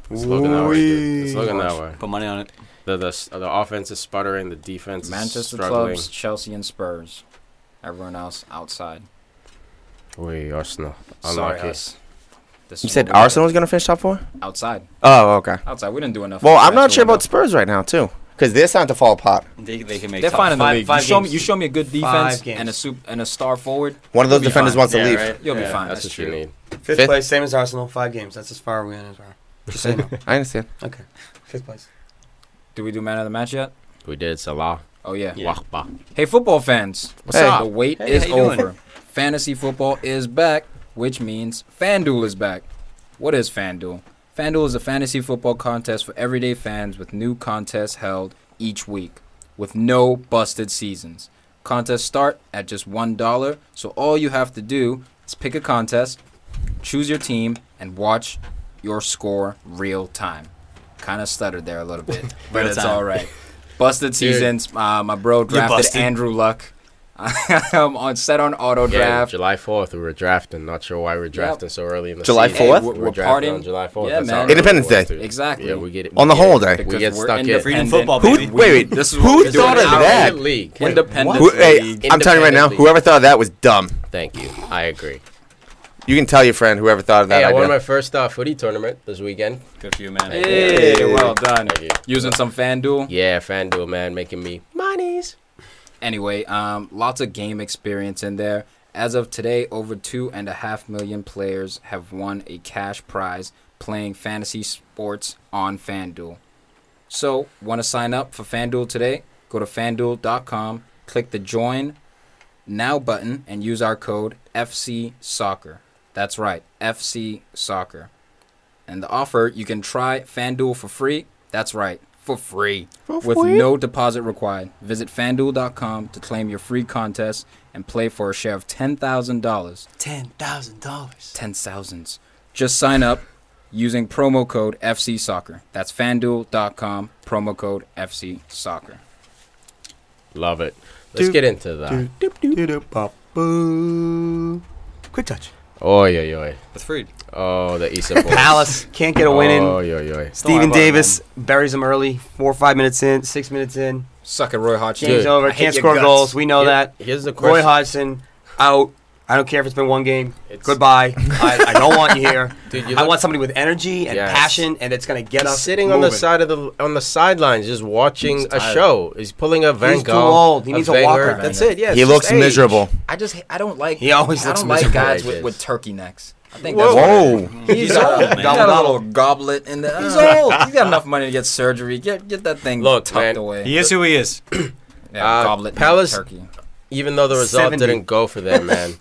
It's looking that way. Dude. It's looking that way. Put money on it. The offense is sputtering. The defense Manchester is struggling. clubs, Chelsea and Spurs. Everyone else outside. Wait, Arsenal. Sorry, Unlucky. us. This You is said what we Arsenal was gonna finish top 4. did. Outside. Oh, okay. Outside. We didn't do enough. Well, in the I'm not transfer sure about window. Spurs right now too, because they're starting to fall apart. They can make They're top fine in the five- league. five You games. show me a good Five defense games. and a star forward. One of those You'll be defenders fine. wants to Yeah, leave. right. You'll be Yeah, fine. That's That's what you true. need. Fifth Fifth? place, same as Arsenal. 5 games. That's as far we went as well. Just saying. I understand. Okay. 5th place. Do we do man of the match yet? We did Salah. Oh yeah. Yeah. Wahba. Hey, football fans. What's Hey. up? The wait Hey, is how you doing? over. Fantasy football is back, which means FanDuel is back. What is FanDuel? FanDuel is a fantasy football contest for everyday fans with new contests held each week with no busted seasons. Contests start at just $1, so all you have to do is pick a contest, choose your team, and watch your score real time. Kind of stuttered there a little bit, but Real it's time. all right. Busted seasons. My bro drafted busted. Andrew Luck. I'm set on auto Yeah, draft. July 4th, we were drafting. Not sure why we were drafting so early in the July season. 4th? Hey, we're We're drafting partying. on July 4th. Yeah, That's man. how early Independence it was, Day. dude. Exactly. Yeah, we get it. On the we get it. holiday. Because We get we're stuck in. independent. Freedom football, Who? baby. Wait. This is Who what we're doing thought of now. that? League. Independent. Who, hey, league. I'm telling you right now. Independent Whoever thought of that was dumb. Thank you. I agree. You can tell your friend whoever thought of that Hey, I idea. won my first footy tournament this weekend. Good for you, man. Hey, Hey. well done. Thank you. Using some FanDuel. Yeah, FanDuel, man, making me monies. Anyway, lots of game experience in there. As of today, over 2.5 million players have won a cash prize playing fantasy sports on FanDuel. So, want to sign up for FanDuel today? Go to FanDuel.com, click the Join Now button, and use our code FC Soccer. That's right, FC Soccer. And the offer, you can try FanDuel for free. That's right, for free with no deposit required. Visit FanDuel.com to claim your free contest and play for a share of $10,000. $10,000. 10,000s. Just sign up using promo code FC Soccer. That's FanDuel.com, promo code FC Soccer. Love it. Let's get into that. Quick touch. Oy, oy, oy. With Farid. Oh, the Issa boys. Palace can't get a win in. Oy, oy, oy. Steven about Davis buries him early. 4 or 5 minutes in, 6 minutes in. Suck it, Roy Hodgson. Game's over. I hate Can't your score guts. goals. We know that. Here's the question. Roy Hodgson out. I don't care if it's been one game. Goodbye. I don't want you here. Dude, I want somebody with energy and Yes. passion, and it's gonna get He's us sitting moving. on the sidelines, just watching He's a tired. show. He's pulling a Van He's too Gogh. old. He needs a Wenger. walker. That's it. Yeah. He it's looks just age. miserable. I don't like. He always I looks don't like miserable. guys Ages. with turkey necks. I think Whoa. that's Whoa. He's old. man. He's got a little goblet in there. He's old. He's got enough money to get surgery. Get that thing Look, tucked man. away. He is who he is. Goblet. Palace- Turkey. Even though the result 70. didn't go for them, man.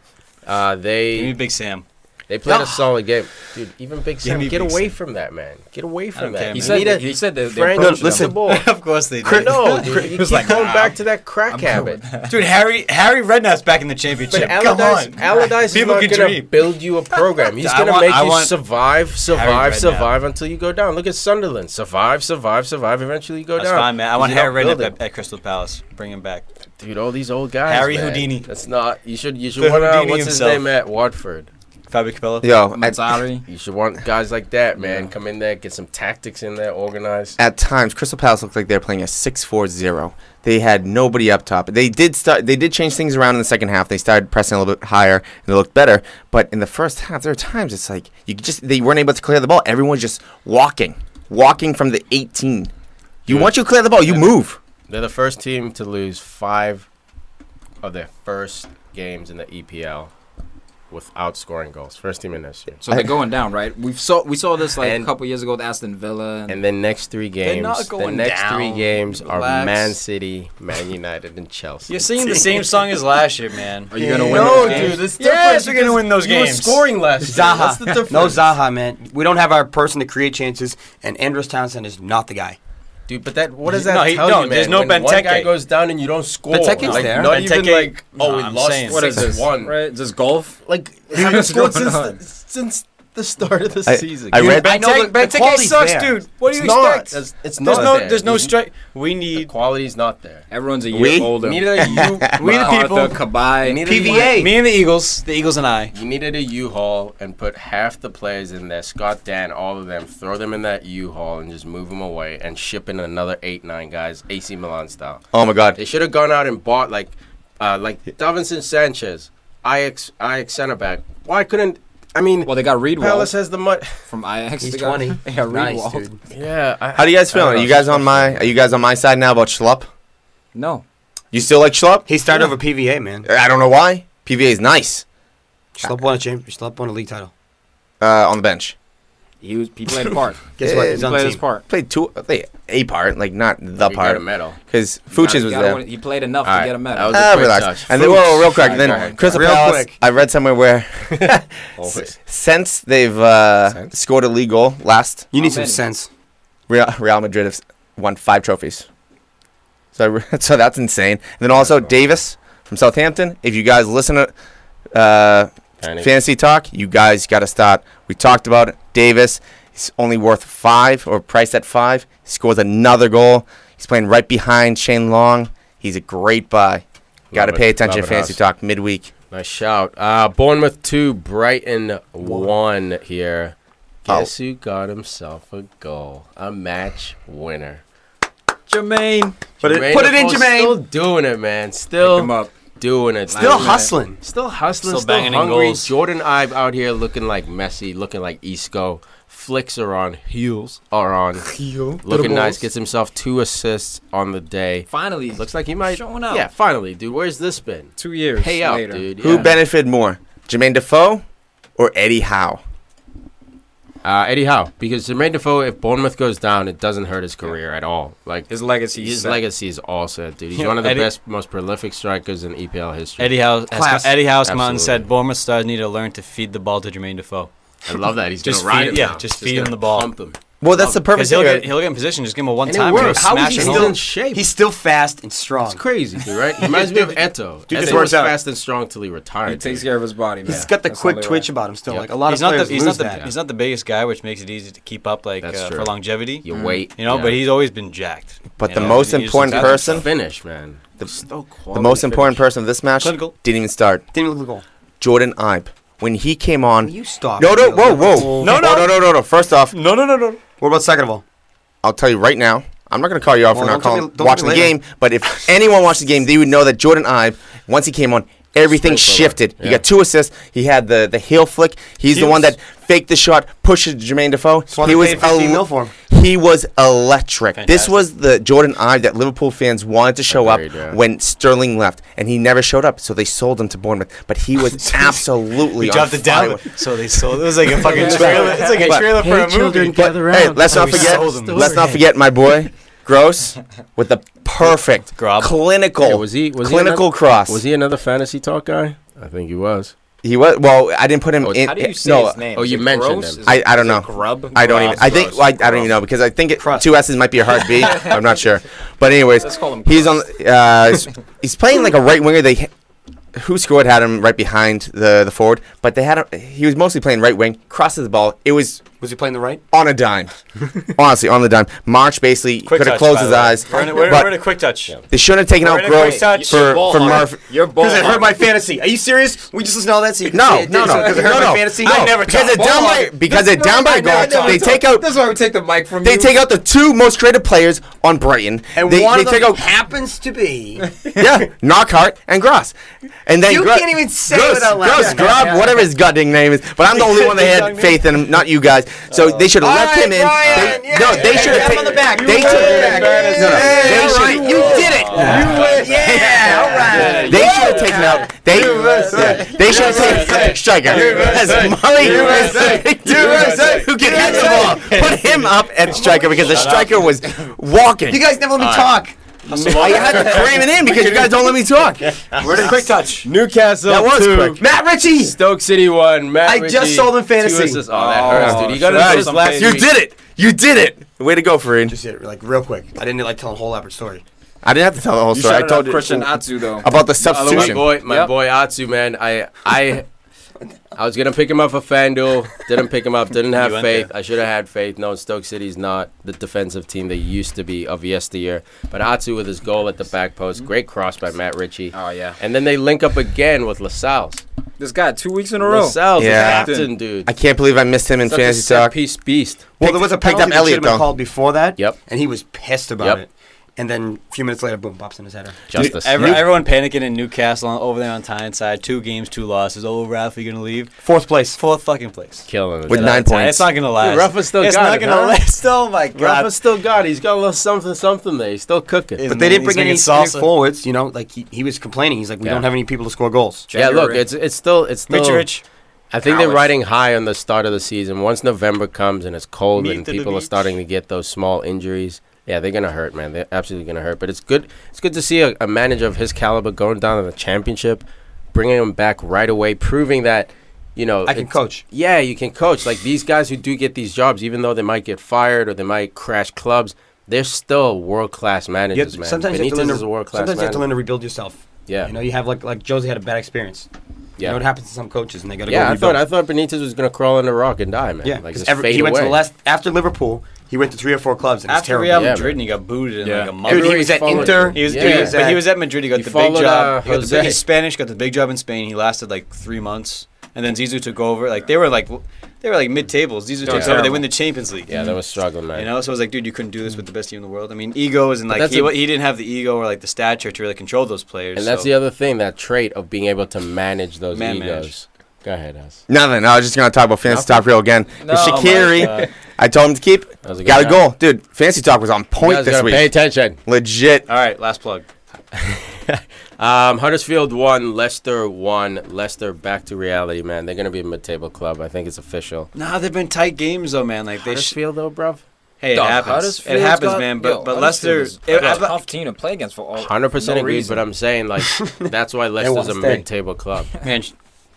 Give me They Big Sam. played a solid game, dude. Even Big Sam, me get Big away Sam. from that, man. Get away from don't care, that. man. He You said need a he said they Frank- approached listen. him. the ball. Of course they did. No, dude, you keep like, going nah. back to that crack habit. Dude, Harry Redknapp's back in the championship. But Come on. Allardyce is People not can going to dream. build you a program. He's I going to want- make I you want survive Harry Redknapp. until you go down. Look at Sunderland. Survive. Eventually you go That's down. fine, man. I want He's not Harry Redknapp building. at Crystal Palace. Bring him back. Dude, all these old guys. Harry man. Houdini. That's not. You should The want to. Houdini What's his himself. name at Watford? Fabio Capello. Yo, Mazzari. You should want guys like that, man. Come in there, get some tactics in there, organize. at times, Crystal Palace looked like they were playing a 6-4-0. They had nobody up top. They did change things around in the second half. They started pressing a little bit higher and they looked better. But in the first half, there are times it's like they weren't able to clear the ball. Everyone's just walking from the 18. Once you clear the ball, you move. They're the first team to lose 5 of their first games in the EPL without scoring goals. First team in this year. So they're going down, right? We saw this like And- a couple years ago with Aston Villa. And the next 3 games, not going down. are Relax. Man City, Man United, and Chelsea. You're singing the same song as last year, man. Are you gonna win No, those games? dude, it's Yes, we're gonna win those You were games. scoring last year. That's the Zaha. difference. No Zaha, man. We don't have our person to create chances, and Andros Townsend is not the guy. Dude, but what does that No, tell no, you, man? there's no when one Benteke. guy goes down and you don't score. Benteke's like, there. Not even Benteke- like, No, we I'm lost saying- What is this? 6-1. Right? Is this golf? Like, What haven't is scored going on? since the start of the I- season. I read- I know the Benteke quality's sucks, there. dude. What do you It's not. expect? It's There's not no, there. there's no strike. We The need quality's not there. Everyone's a year We older. You needed a We the people. Arthur, Kabay. PVA. me and the Eagles and I. You needed a U-Haul and put half the players in there. Scott, Dan, all of them. Throw them in that U-Haul and just move them away and ship in another 8-9 guys, AC Milan style. Oh my God. They should have gone out and bought like Davinson Sanchez, Ajax center back. Why couldn't? I mean, Well, they got Reed Palace has the money. from Ajax. He's They got- 20. They got Nice, Reed dude. Yeah. How do you guys feeling? Are you guys on my side now about Schlupp? No. You still like Schlupp? He started over PVA, man. I don't know why. PVA is nice Schlupp won a league title. on the bench. He played a part. Guess what? Yeah, He's He on played the his team. part. Played a part, like not the We got a part, medal. because Fuchs was there. He played enough All to right, get a medal. that was a quick Relax. touch. And then, Fuchs. whoa, real quick. All right, Then go ahead. Crystal Real Palace. quick. I read somewhere where Always. since they've Since? scored a league goal last, You need How some many? sense. Real Madrid have won 5 trophies. So that's insane. And then also Davis from Southampton. If you guys listen to Fantasy Talk, you guys got to start. We talked about it. Davis. He's only worth 5 or priced at 5. He scores another goal. He's playing right behind Shane Long. He's a great buy. Got to Love pay it. attention to Love it, Fantasy Huss. Talk midweek. Nice shout. Bournemouth 2, Brighton 1 here. Guess who got himself a goal? A match winner. Jermaine. Put it in, Defoe Jermaine. Still doing it, man. Pick him Still up. doing it. Still Nice. hustling. Still hustling, Still still banging in hungry. goals. Jordan Ive out here looking like Messi, looking like Isco. Flicks are on. Heels are on. Looking nice. Gets himself 2 assists on the day. Finally. Looks like he might. Showing up. Yeah, finally, dude. Where's this been? 2 years Pay out, later. dude. Who Yeah. benefited more, Jermaine Defoe or Eddie Howe? Eddie Howe. Because Jermaine Defoe, if Bournemouth goes down, it doesn't hurt his career at all. Like His legacy. his set. legacy is all set, dude. He's Yeah, one of the Eddie- best, most prolific strikers in EPL history. Eddie Howe come out and Absolutely. said Bournemouth stars need to learn to feed the ball to Jermaine Defoe. I love that. He's Just gonna ride feed- him yeah, now. just feed him gonna the ball. Pump him. Well, that's the perfect Because thing. he'll get in position, just give him a one And it time. works. How is Smash he it still home. in shape? He's still fast and strong. It's crazy, dude, right? He reminds me of Eto. Dude, Eto this was works out. fast and strong till he retired. He takes dude. care of his body, man. He's got the That's quick all they twitch want. about him still. Yep. Like a lot He's of not players the he's lose not the that. he's not the biggest guy, which makes it easy to keep up That's true. for longevity. You wait. You know, yeah. but he's always been jacked. But You the know, most and he just important looks at it. person, Finish, man. the most important person of this match Clinical. didn't even start. Didn't even look the goal. Jordan Ibe. When he came on, You stop. no, Liverpool. whoa. No. First off, No. What about second of all? I'll tell you right now. I'm not going to call you out for Well, not don't calling, don't watching the later. game. But if anyone watched the game, they would know that Jordan Ibe, once he came on, everything Straight forward. shifted. He Yeah. got 2 assists. He had the heel flick. He's the one that faked the shot, pushes Jermaine Defoe. Swansea He was paid 15 mil for him. He was electric. This Fantastic. was the Jordan Ibe that Liverpool fans wanted to show Agreed, up yeah. when Sterling left, and he never showed up. So they sold him to Bournemouth. But he was absolutely We on dropped it fire. down. So they sold. It was like a fucking trailer. It's like a But- trailer for a movie. But, hey, let's not We forget. sold him. Let's not forget my boy Gross with the perfect Grob. clinical Yeah, was he clinical another, cross. Was he another fantasy talk guy? I think he was. He was. Well, I didn't put him Oh, in. How do you say no, his name? Oh, Is you it mentioned gross? him. Is I it- don't is know. it Grub? I don't even. I think. Gross. I don't even know because I think Crust. 2 S's might be a hard B. I'm not sure. But anyways, Let's call him he's on. He's playing like a right winger. Who scored had him right behind the forward, but they had him. He was mostly playing right wing. Crosses the ball. It was Was he playing the right? on a dime. Honestly, on the dime. March basically Quick could have touch, closed by his the way. eyes. We're in a quick touch. They shouldn't have taken We're out in a Gross quick touch. for Ball Murphy. hard. Your ball Because it hurt hard. my fantasy. Are you serious? We just listened to all that. So you can No, say it no, did, no. so because it hurt my fantasy. No, I never because talk it's down ball by hard. because it's down by a goal. They take out. That's why we take the mic from They you. take out the 2 most creative players on Brighton. And they, one they of take them out happens to be. Knockhart and Gross. And then You Gross, can't even say Gross, it out loud. Gross, Grob, whatever his goddamn name is. But I'm the only one that had faith in him, not you guys. So they should have left him in. Ryan, yeah, No, they should have pat him on the back. They You should win. Hey, all right, have. you did it. You win. Yeah, all right. They should have taken out. They should have taken out striker. As Murray is the big dude who can hit the ball. Put him up at striker because the striker was walking. You guys never let me talk. I had to cram it in because you guys don't let me talk. We're in a quick touch. Newcastle That was 2. quick. Matt Ritchie. Stoke City 1. Matt I Ritchie, just sold him fantasy. 2 assists. Oh, that hurts, dude. You got to Right. assist last You week. did it. You did it. Way to go, Farid. Just like real quick. I didn't like telling a whole elaborate story. I didn't have to tell the whole You story. I shouted told out Christian you Atsu though. about the My substitution. my boy Atsu, man. I was gonna pick him up for FanDuel. Didn't pick him up. Didn't have went faith. there. I should have had faith. No, Stoke City's not the defensive team they used to be of yesteryear. But Atsu with his goal at the back post, great cross by Matt Ritchie. Oh yeah. And then they link up again with Lascelles. This guy 2 weeks in a row. Lascelles, Yeah. the captain, dude. I can't believe I missed him in Such a fantasy talk. set-piece beast. Well, there was a picked penalty up that should Elliott, have been though. called before that. Yep. And he was pissed about Yep. it. And then a few minutes later, boom, pops in his header. Justice. Everyone panicking in Newcastle over there on Tyneside. 2 games, 2 losses. Oh, Ralph, you gonna leave? Fourth place. 4th fucking place. Killing it. With 9 points. It's not gonna last. Rafa's still it's got not it, gonna huh? last. Oh my god. Rafa's still got it. He's got a little something there. He's still cooking. Is- But they didn't He's bring any making salsa. forwards. You know, like he was complaining. He's like, we Yeah. don't have any people to score goals. Yeah, look, January. it's still Mitrovic. I think they're Hours. riding high on the start of the season. Once November comes and it's cold Meet and to the people are beach. starting to get those small injuries, yeah, they're gonna hurt, man. They're absolutely gonna hurt. But it's good. It's good to see a manager of his caliber going down to the championship, bringing him back right away, proving that you know I can it's- coach. Yeah, you can coach. Like these guys who do get these jobs, even though they might get fired or they might crash clubs, they're still world class managers, man. Sometimes you have to Benitez learn is a world class sometimes you have to manager. learn to rebuild yourself. Yeah, You know, you have like Jose had a bad experience. You know yeah. what happens to some coaches, and they got to Yeah, go rebuild. I thought Benitez was gonna crawl in the rock and die, man. Yeah, like because just fade he went away. to the last after Liverpool. He went to 3 or 4 clubs, and it's After terrible. Real Yeah, Madrid, man. and he got booted in Yeah. like a month. Dude, he was at followed- Inter. He was, Yeah. dude, but he was at Madrid. He got He the big followed, job. He got the Jose. he's Spanish. Got the big job in Spain. He lasted like 3 months, and then Zizou took over. Like they were like mid-tables. Zizou takes over. They terrible. win the Champions League. Yeah, that was struggling, man. You know, so it was like, dude, you couldn't do this with the best team in the world. I mean, egos and But like that's he didn't have the ego or like the stature to really control those players. And that's so. the other thing, that trait of being able to manage those Manage. egos. Go ahead, Us. Nothing. I was just gonna talk about fantasy talk real again. No, Shaqiri, my God. I told him to keep. That was a good Got a job. goal, dude. Fantasy talk was on You point guys this gotta week. pay attention. Legit. All right, last plug. Huddersfield 1, Leicester 1. Leicester back to reality, man. They're gonna be a mid-table club. I think it's official. Nah, they've been tight games though, man. Like they. Huddersfield though, bruv. Hey, it Dog, happens. Huddersfield's It happens, got- man. yo, But Leicester. Huddersfield is a I- tough team to play against for all. 100% no agreed, reason. but I'm saying like that's why Leicester's a wanna stay. mid-table club. Man,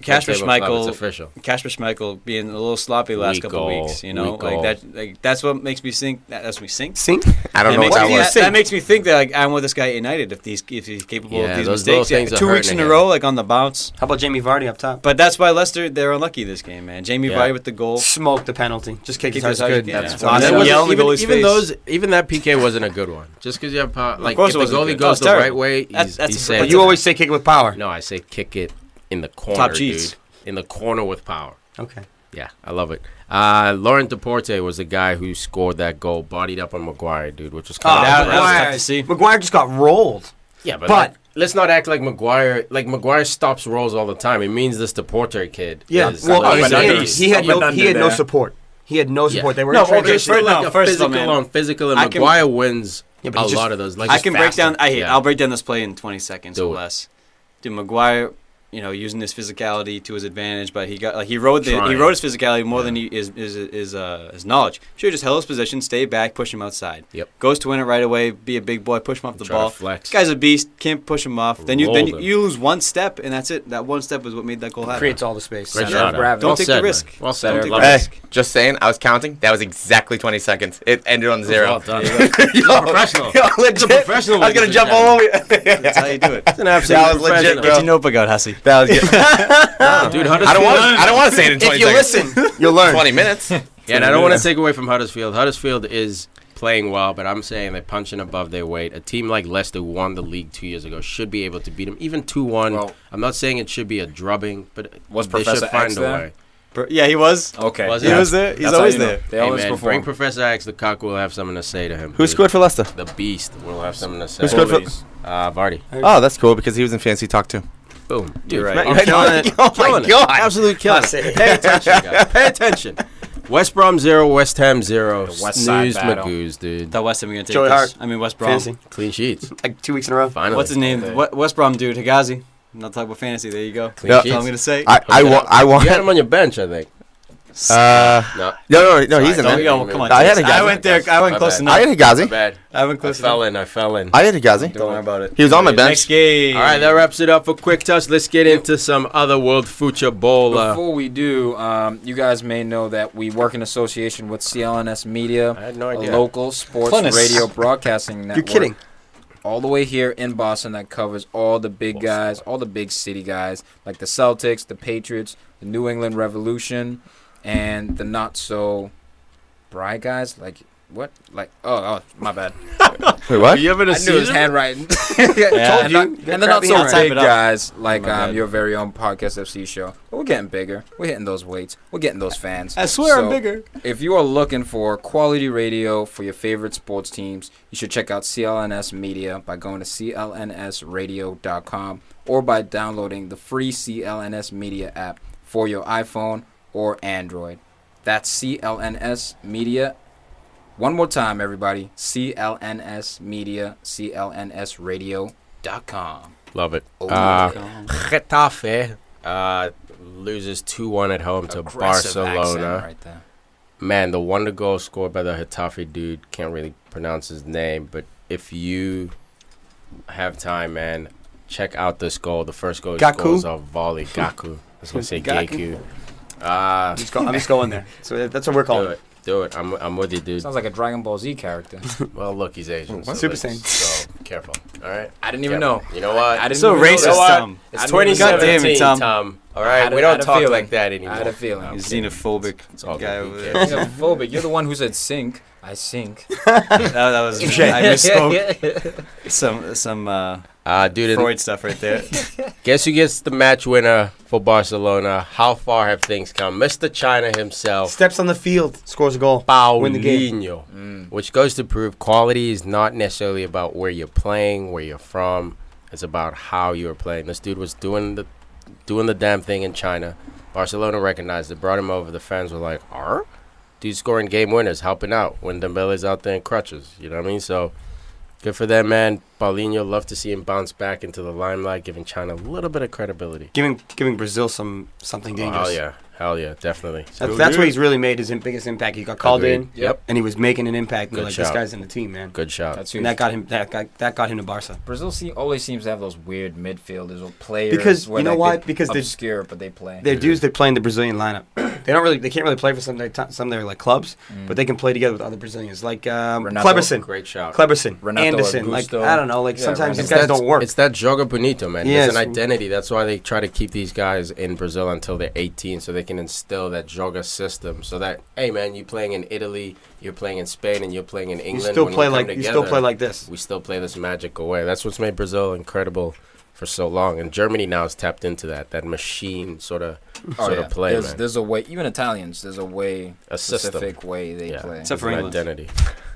Kasper Table club, it's Schmeichel, official. Kasper Schmeichel being a little sloppy last Weak couple goal, weeks, you know, weak like goal. that. Like that's what makes me think. That's me think. Sink? I don't That know makes what that me- was. That makes me think that like I want this guy at United if he's capable Yeah, of these those little mistakes. things are 2 weeks in hurting a him. row, like on the bounce. How about Jamie Vardy up top? But that's why Leicester they're unlucky this game, man. Jamie Yeah. Vardy with the goal. Smoked the penalty. Just kick Kick it as as hard as good. you can. That's Yeah. awesome. That That wasn't- yell in the goalie's face. even that PK wasn't a good one. Just because you have power, like course if it the wasn't goalie good. goes Oh, it's the right terrible. way, That's he's a- safe. But you always say kick it with power. No, I say kick it in the corner, Top cheats. dude. In the corner with power. Okay. Yeah, I love it. Laurent Deporte was the guy who scored that goal, bodied up on Maguire, dude, which was kind of that was impressive. tough to see. Maguire just got rolled. Yeah, but But- let's not act like Maguire stops rolls all the time. It means this Deporte kid. Yeah. is Well, like- he had no there. support. He had no support. They were no, in transition. just for like No, a first of all, physical man, on physical, and I can- Maguire wins Yeah, a but he just- lot of those. Like I just can break faster. down. Yeah. I'll break down this play in 20 seconds Do or it. less. Dude, Maguire, using his physicality to his advantage, but he rode his Trying. physicality more than his knowledge. Should have just held his position, stay back, push him outside. Yep. Goes to win it right away, be a big boy, push him off the Try to ball. flex. This guy's a beast. Can't push him off. Then Rolled you him. lose one step, and that's it. That one step is what made that goal happen. Creates all the space. Great Center shot. of gravity. Don't Well take said, the man. risk. Well said. Don't I take love the Hey, risk. just saying, I was counting. That was exactly 20 seconds. It ended on 0. Well done. Yo, professional. Yo, It's a legit. professional I was gonna ladies jump and all over you. That's how you do it. It's an absolute That was legit, professional. bro. Get your notebook out, Hussey. That was good. Dude, I don't want to say it in 20 If you seconds. listen, you'll learn. 20 minutes. Yeah, and I don't want to take away from Huddersfield. Huddersfield is playing well, but I'm saying they're punching above their weight. A team like Leicester, who won the league 2 years ago, should be able to beat them. Even 2-1. Well, I'm not saying it should be a drubbing, but Was they Professor should find X a there? way. Yeah, he was. Okay. Was He Yeah. was there. He's That's how always you know. there. They Hey, always man, perform. bring Professor X. Lukaku will have something to say to him. Who scored for Leicester? The Beast will have something to say. Who scored for? Vardy. Oh, that's cool because he was in Fantasy Talk too. Boom. Dude, You're right. I'm Right, killing right. it. Oh my Killing it. God. Absolutely killing That's it. it. Pay attention, guys. Pay attention. West Brom 0, West Ham 0. The West Side Snooze battle. Magoos, dude. Thought West Ham were gonna take Joey this. Hart. I mean West Brom. Fantasy. Clean sheets. Like 2 weeks in a row. Finally. What's his name? Okay. West Brom dude, Higazi. I'm not talking about fantasy. There you go. Clean Yeah. That's sheets. all I'm gonna say. I want. You had him on your bench, I think. No, No. no, he's in Don't there. yo, come on. I had Jason. Higazi. I went there. I went My close bad. enough. I had My Higazi. bad. I went I close enough. fell in. I had Higazi. Don't worry about it. He was on my bench. Next game. All right, that wraps it up for Quick Touch. Let's get into some other World Football. Before we do, you guys may know that we work in association with CLNS Media, I had no a idea. local sports Clintus. radio broadcasting network. You're kidding. All the way here in Boston that covers all the big guys, all the big city guys, like the Celtics, the Patriots, the New England Revolution, and the not so bright guys. Like what? Like oh, my bad. Wait, what? You having a I knew his season? handwriting. Yeah. and, not, and the not so handwriting. big Type it up. guys like My bad. your very own Podcast FC show. But we're getting bigger. We're hitting those weights. We're getting those fans. I swear I'm So, bigger. If you are looking for quality radio for your favorite sports teams, you should check out CLNS Media by going to clnsradio.com or by downloading the free CLNS Media app for your iPhone or Android. That's CLNS Media. One more time, everybody. CLNS Media, clnsradio.com. Love it. Oh, Getafe loses 2-1 at home to Aggressive accent Barcelona. right there. Man, the wonder goal scored by the Getafe dude, can't really pronounce his name, but if you have time, man, check out this goal. The first goal he Gaku? scores a volley. Gaku. I was going to say Gaku? Gaku. I'm just going there. So that's what we're Do calling it. Do it. I'm with you, dude. Sounds like a Dragon Ball Z character. Well, look, he's Asian. So Super let's- Saiyan. So careful. All right. I didn't even know. You know what? I didn't So even know racist, that. Tom. It's I didn't even know that. 2017, God damn it, Tom. All I right, had we a- I don't had a talk feeling. like that I anymore. had a feeling. No. He's xenophobic It's all guy good. over Who there. cares? Xenophobic. You're the one who said sink. I sink. that was I misspoke. Some Dude, and Freud stuff right there. guess who gets the match winner for Barcelona? How far have things come? Mr. China himself, Steps on the field, scores a goal. Win the game. Paulinho, Mm. which goes to prove quality is not necessarily about where you're playing, where you're from. It's about how you're playing. This dude was doing the damn thing in China. Barcelona recognized it, brought him over. The fans were like, "Arr? Dude scoring game winners, helping out when Dembele's out there in crutches." You know what I mean? So good for them, man. Paulinho, love to see him bounce back into the limelight, giving China a little bit of credibility. Giving Brazil something dangerous. Oh yeah, Hell yeah, definitely. That's where he's really made his biggest impact. He got called in, Yep. and he was making an impact. And Good like, shout. this guy's in the team, man. Good shot. That's And huge. that got him to Barca. Brazil always seems to have those weird midfielders or players. Because, where you know like why? they Because they're- obscure, but they play. They're dudes that play in the Brazilian lineup. They can't really play for some of their like clubs, but they can play together with other Brazilians, like Kleberson, Great shot. Renato Anderson. Like Augusto. I don't know, like Yeah, sometimes Renato. these guys don't work. It's that jogo bonito, man. Yes. There's an identity. That's why they try to keep these guys in Brazil until they're 18, so they can instill that joga system. So that, hey, man, you're playing in Italy, you're playing in Spain, and you're playing in You England. still when play come like together, this. We still play this magical way. That's what's made Brazil incredible for so long. And Germany now has tapped into that machine sort of play, man. There's a way. Even Italians, there's a way, A system. specific way they play. Except for There's an England. identity.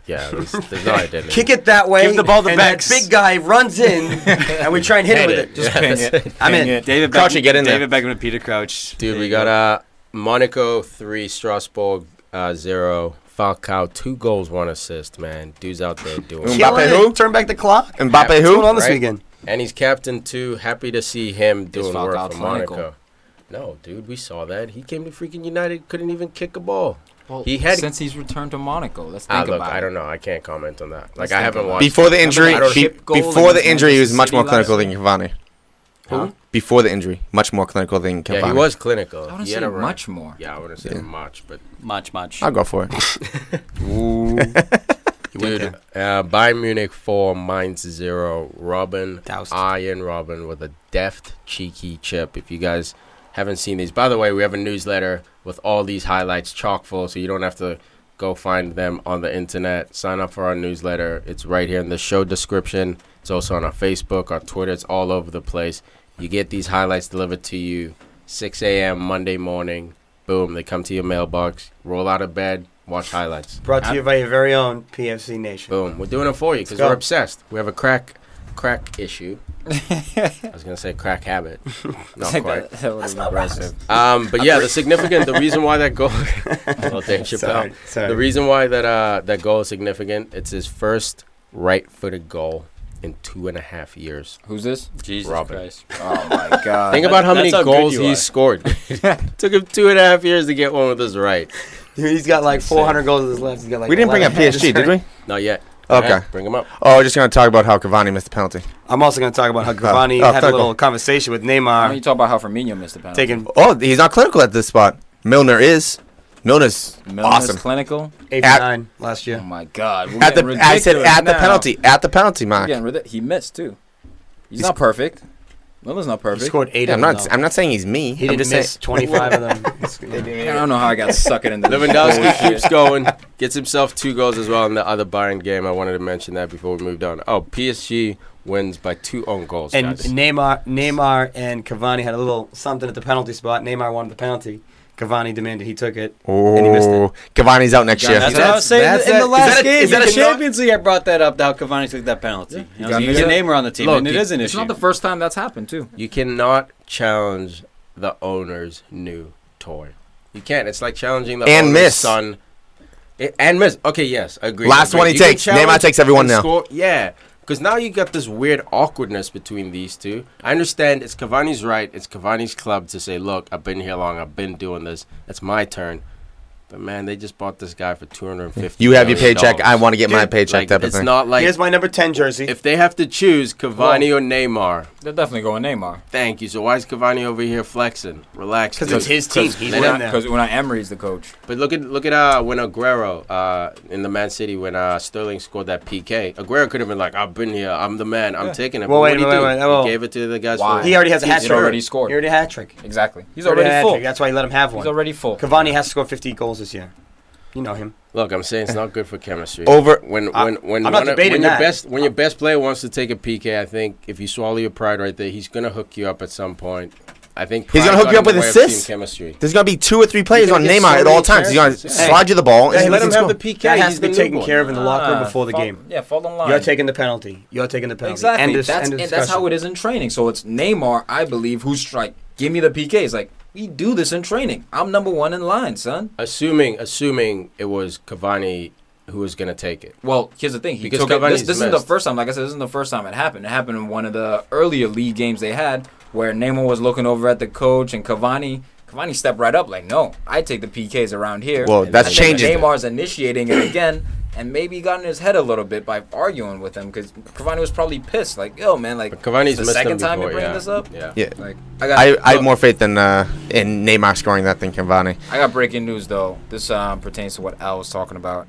Yeah, there's no identity. Kick it that way. Give the ball to and that Becks. big guy runs in, and we try and hit him with it. Just Yeah, ping that's it. I'm Ping in. it. David Crouchy, get in there. David Beckham and Peter Crouch. Dude, There we you got Monaco 3, Strasbourg 0, Falcao 2 goals, 1 assist, man. Dude's out there doing it. Mbappe Killing who? it. Turn back the clock. Mbappe What's going who? on this Right? weekend? And he's captain too. Happy to see him doing work Falcao for clinical? Monaco. No, dude, we saw that. He came to freaking United, couldn't even kick a ball. Well, He had- since he's returned to Monaco. Let's think Look, about I it. don't know. I can't comment on that. Like, Let's I think haven't about watched. Before the injury, Remember that chip goal before the against injury, he was Manchester much more City clinical last than Cavani. Huh? Before the injury, much more clinical than Cavani. Yeah, he was clinical. I wouldn't He say had a run. much more. Yeah, I wouldn't say Yeah. much, but Much. I'll go for it. dude, Bayern Munich 4, Mainz 0. Robin, Doused. Iron Robin with a deft, cheeky chip. If you guys haven't seen these, by the way, we have a newsletter with all these highlights chock full, so you don't have to go find them on the internet. Sign up for our newsletter. It's right here in the show description. It's also on our Facebook, our Twitter. It's all over the place. You get these highlights delivered to you 6 a.m. Monday morning. Boom, they come to your mailbox. Roll out of bed, watch highlights. Brought to you by your very own PFC Nation. Boom, we're doing it for you because Let's go. we're obsessed. We have a crack issue. I was gonna say crack habit. Not quite. That was aggressive. But yeah, the reason why that goal, oh, Dave Chappelle. Sorry. The reason why that goal is significant, it's his first right-footed goal in 2.5 years. Who's this? Jesus Robin. Christ. Oh my God. Think about how that's many how good goals you he's are. scored. Took him 2.5 years to get one with his right. He's got like 400 goals in his left. He's got like We didn't bring up 11. PSG, did we? Not yet. Okay. Go ahead, bring him up. Oh, we're just going to talk about how Cavani missed the penalty. I'm also going to talk about how Cavani Oh, had a clinical. little conversation with Why don't you Neymar, talk about how Firmino missed the penalty? taking Oh, he's not clinical at this spot. Milner is. Milner's Milner's awesome. clinical. 8 At- 9 last Oh year. my God. We're At the, getting I said ridiculous at the now. penalty. At the penalty We're mark. getting He missed too. He's not perfect. Milner's not He perfect. scored 8 Yeah, of I'm them. not. though. I'm not saying he's me. He I'm didn't just miss saying. 25 of them. I don't know how I got suckered into this Lewandowski bullshit. keeps going, gets himself 2 goals as well in the other Bayern game. I wanted to mention that before we moved on. Oh, PSG wins by 2 own goals, And guys. Neymar and Cavani had a little something at the penalty spot. Neymar wanted the penalty. Cavani demanded he took it. And he missed Oh, Cavani's out next year. That's what I was saying that's in the that- last is that a- game. is that in the a shot? Champions League, I brought that up, how Cavani took that penalty. You got know, me. he's a Neymar on the team, Look, and it is an It's issue. not the first time that's happened too. You cannot challenge the owner's new toy. You can't. It's like challenging the And owner's miss. son. And miss. Okay, yes, I agree. Last Agree. one he You can takes. challenge Neymar takes everyone and now. score- Yeah, because now you got this weird awkwardness between these two. I understand it's Cavani's right. It's Cavani's club to say, look, I've been here long. I've been doing this. It's my turn. But, man, they just bought this guy for $250 You have your million. paycheck. I want to get my Dude, paycheck. Like, Type of it's thing. not like Here's my number 10 jersey. if they have to choose Cavani or Neymar. They're definitely going Neymar. Thank you. So why is Cavani over here flexing? Relax. Because dude. it's his team. He's they won don't- there. Because when Emery's the coach. But look at when Aguero in the Man City when Sterling scored that PK. Aguero could have been like, I've been here. I'm the man. I'm taking it. Well, But wait, what did he wait, do? wait, wait, He gave it to the guys. Why? He already has a hat He's trick. already scored. He already had a hat trick. Exactly. He's Already already had a hat full. trick. That's why he let him have He's one. already full. Cavani has to score 50 goals this year. You know him. Look, I'm saying it's not good for chemistry. Over- when I'm not one of- debating when your that. best player wants to take a PK, I think if you swallow your pride right there, he's gonna hook you up at some point. I think He's pride gonna hook got you in up with the way of assists? team chemistry. There's gonna be 2 or 3 players He's on gonna get Neymar so at all many times. He's gonna chances. Yeah. slide you the ball. Hey, and Let him he's have gonna the PK. That has He's to be the taken newborn. care of in the locker room before the game. Yeah, fall in line. You're taking the penalty. You're taking the penalty. Exactly. End of And that's discussion. how it is in training. So it's Neymar, I believe, who's like, give me the PKs. Like, we do this in training. I'm number 1 in line, son. Assuming it was Cavani who was gonna take it. Well, here's the thing. He Because took it. Cavani's This isn't the missed. first time. Like I said, this isn't the first time it happened. It happened in one of the earlier league games they had where Neymar was looking over at the coach and Cavani Cavani stepped right up like, no, I take the PKs around here. Well, that's I think changing. Neymar's initiating it again, and maybe he got in his head a little bit by arguing with him because Cavani was probably pissed. Like, yo, man, like, But Cavani's the missed second him time before, you bring yeah. this up? Yeah. Yeah. Like, I have more faith in Neymar scoring that than Cavani. I got breaking news, though. This pertains to what Al was talking about.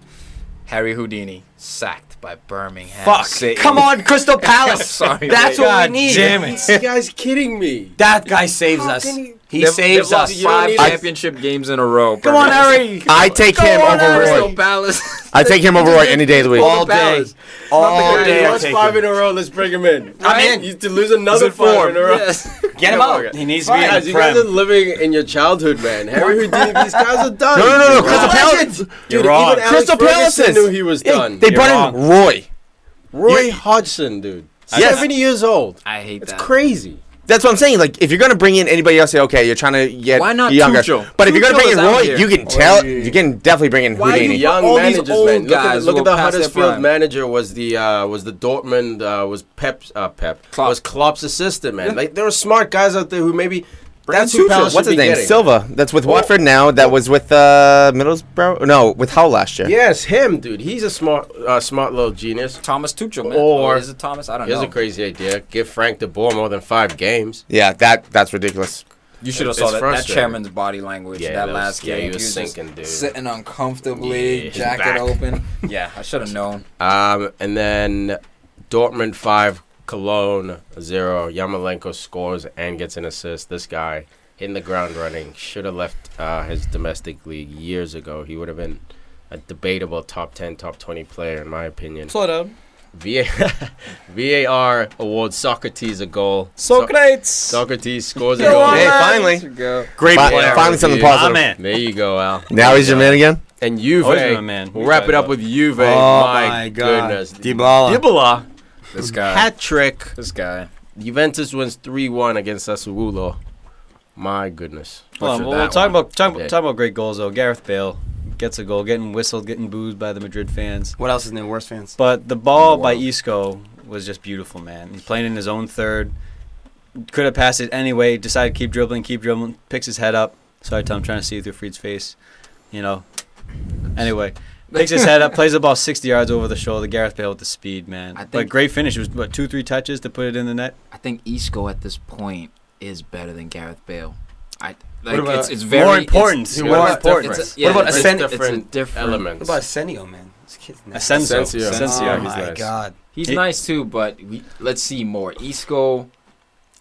Harry Houdini sacked by Birmingham Fuck. City. Come on, Crystal Palace. Sorry, That's mate. what we need. Damn it. This guy's kidding me. That guy saves us. He saves They've us. lost 5 championship games in a row. Come on, Birmingham. Harry. I take him on, over Crystal Roy. Palace. I take him over Roy any day of the week. All day. All He day. I lost take 5 him. in a row. Let's bring him in. I'm in. He's to lose another 5 in a row. Yes. Get him out. He needs to be Guys, in you the guys are Prem. living in your childhood, man. Harry Houdini, these guys are done. No. Dude, Crystal Palace. Dude, You're wrong. even Alex Crystal Palace Ferguson knew he was done. They You're brought in wrong. Roy. Roy Hodgson, dude. Yes. 70 years old. I hate It's that. crazy. That's what I'm saying. Like, if you're gonna bring in anybody else, say, okay, you're trying to get Why not younger. Tuchel? But if you're gonna Tuchel bring in is out Roy, here. you can tell. You can definitely bring in Why Houdini. you- Young all these managers, old man. guys Look who at the are past their Huddersfield prime. manager was the Dortmund was Klopp. was Klopp's assistant, man. Like there were smart guys out there who maybe That's who Tuchel. Palace What's should his be name? getting. Silva. That's with Watford now. That was with Middlesbrough. No, with Hull last year. Yes, him, dude. He's a smart little genius. Thomas Tuchel, man. Or- Is it Thomas? I don't Here's know. a crazy idea: give Frank de Boer more than 5 games. Yeah, that's ridiculous. You should have It's saw that frustrating. chairman's body language Yeah, that that last was- yeah, game. he was just sinking, dude. sitting uncomfortably, Yeah, his jacket back. open. Yeah, I should have known. And then Dortmund 5, Cologne 0. Yarmolenko scores and gets an assist. This guy hitting the ground running. Should have left his domestic league years ago. He would have been a debatable top 10, top 20 player in my opinion. Slow down. VAR awards Socrates a goal. Socrates. Socrates scores a Go goal. on, Hey, man. finally, Great player. finally something Yeah. positive. man. There you go, Al. Now he's your man again. And Juve. Always been my man. We'll We wrap talked it up about- with Juve. Oh, my my God. goodness. Dybala. Dybala. This guy. Hat trick. This guy. Juventus wins 3-1 against Sassuolo. My goodness. Hold on, Butchered we'll that talk one. about great goals though. Gareth Bale gets a goal, getting whistled, getting booed by the Madrid fans. What else is new? Worst fans. But the ball In the by world. Isco was just beautiful, man. He's playing in his own third. Could have passed it anyway. Decided to keep dribbling. Picks his head up. Sorry, Tom, I'm trying to see through Fried's face. You know. Anyway, picks his head up, plays the ball 60 yards over the shoulder. Gareth Bale with the speed, man. I think- But great finish. It was, 2-3 touches to put it in the net? I think Isco at this point is better than Gareth Bale. What about- it's very more important. It's, More it's important. different. What about it's Asen- it's a different different elements? What about Senio, man? This kid's nice. Asensio. Asensio. Asensio. Oh he's my nice. God. He's He- nice too, but let's see more. Isco,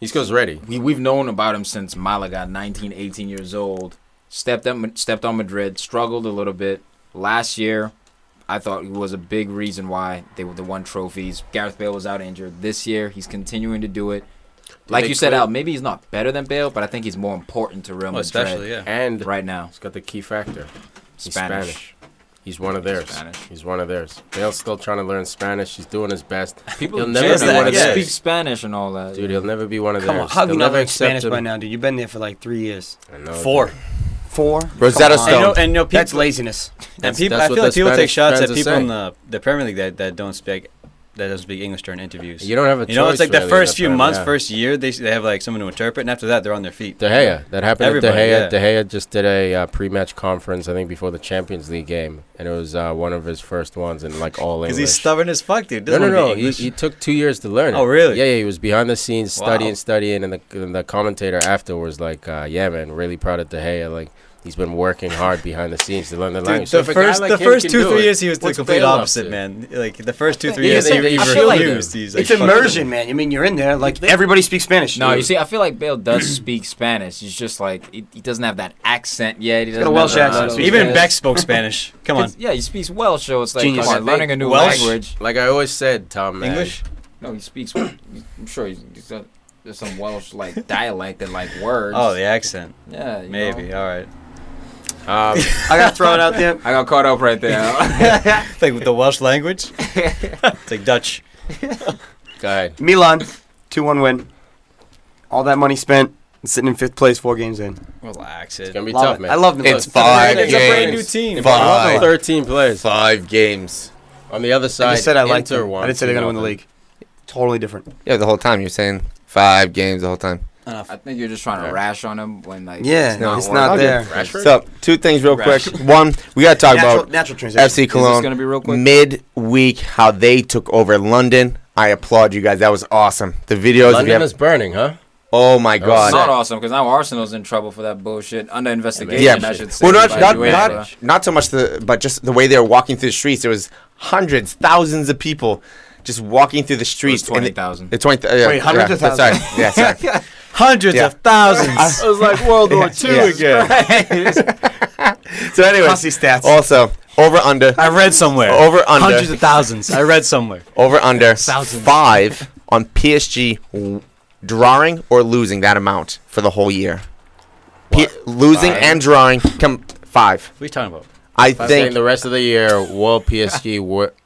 Isco's ready. we've known about him since Malaga, 19, 18 years old. Stepped on Madrid, struggled a little bit. Last year, I thought he was a big reason why they won trophies. Gareth Bale was out injured. This year, he's continuing to do it. Like they you said, quit? Al, maybe he's not better than Bale, but I think he's more important to Real Oh, Madrid especially, yeah. And right now. he's got the key factor. He's Spanish. Spanish. He's one of theirs. Spanish. He's one of theirs. Bale's still trying to learn Spanish. He's doing his best. People He'll never jazz be that. one of He theirs. speaks Spanish and all that. Dude, he'll never be one of Come on. theirs. How do They'll you not never learn accept Spanish him. by now, dude? You've been there for like 3 years. I know, 4. 4? Rosetta Come on. Stone. And people, That's laziness. and people, that's I what feel like the people take Spanish shots at fans are people in saying. the Premier League that don't speak English during interviews. You don't have a choice. You know, it's like the really, first in few Prem, months, yeah. first year, they have like someone to interpret, and after that, they're on their feet. De Gea. That happened Everybody, at De Gea. yeah. De Gea just did a pre-match conference, I think, before the Champions League game, and it was one of his first ones in like all English. Because he's stubborn as fuck, dude. No, Doesn't wanna no. be He, English. he took 2 years to learn it. Oh, really? Yeah, he was behind the scenes Wow. studying, and the commentator after was like, yeah, man, really proud of De Gea. Like, he's been working hard behind the scenes to learn the language. Dude, So if a guy like him can 2-3 do it, years, he was the what's complete Bale up opposite, to? man. Like the first 2-3 Yeah, years, they- he I feel like refused. He's like, It's immersion, man. I mean, you're in there. Like, everybody speaks Spanish. No, dude. you see, I feel like Bale does speak Spanish. He's just like he doesn't have that accent yet. He doesn't got a Welsh have that- accent. even Beck spoke Spanish. Come on, Yeah, he speaks Welsh, so it's like Genius. come on, I learning a new Welsh? language. Like I always said, Tom, man. English. No, he speaks. I'm sure he's got, there's some Welsh like dialect and like words. Oh, the accent. yeah, you Maybe. know. All right. I got to throw it out there. I got caught up right there. Like with the Welsh language. It's like Dutch. Go ahead. Milan, 2-1 win. All that money spent, sitting in 5th place, 4 games in. Relax It's it. gonna be Love tough, it. man. I love them. It's both. 5 It's a brand new games. team. Five. 13 players. 5 games. On the other side, I just said I liked Inter them. won I didn't say they're going to win the 2-0. league. Totally different. Yeah, the whole time you're saying 5 games the whole time. I think you're just trying to rash on him when like Yeah, it's not there. So, two things real quick. One, we got to talk about Natural transition. FC Is this Cologne gonna be real quick? midweek, how they took over London. I applaud you guys. That was awesome. The videos. London is burning, huh? Oh my It's God. not awesome because now Arsenal's in trouble for that bullshit under investigation. Yeah, I should say. well, by UEFA. not so much but just the way they were walking through the streets. There was hundreds, thousands of people just walking through the streets. 20,000. It's 20. Wait, hundreds of thousands. Sorry, yeah, sorry. Hundreds Yeah. of thousands. It was like World War II Yeah. again. So anyway, Hussey stats. also over under I read somewhere. Over under. Hundreds of thousands. I read somewhere. over under Thousands. 5 on PSG drawing or losing that amount for the whole year. Losing 5? and drawing come 5. What are you talking about? I I'm saying think the rest of the year, will PSG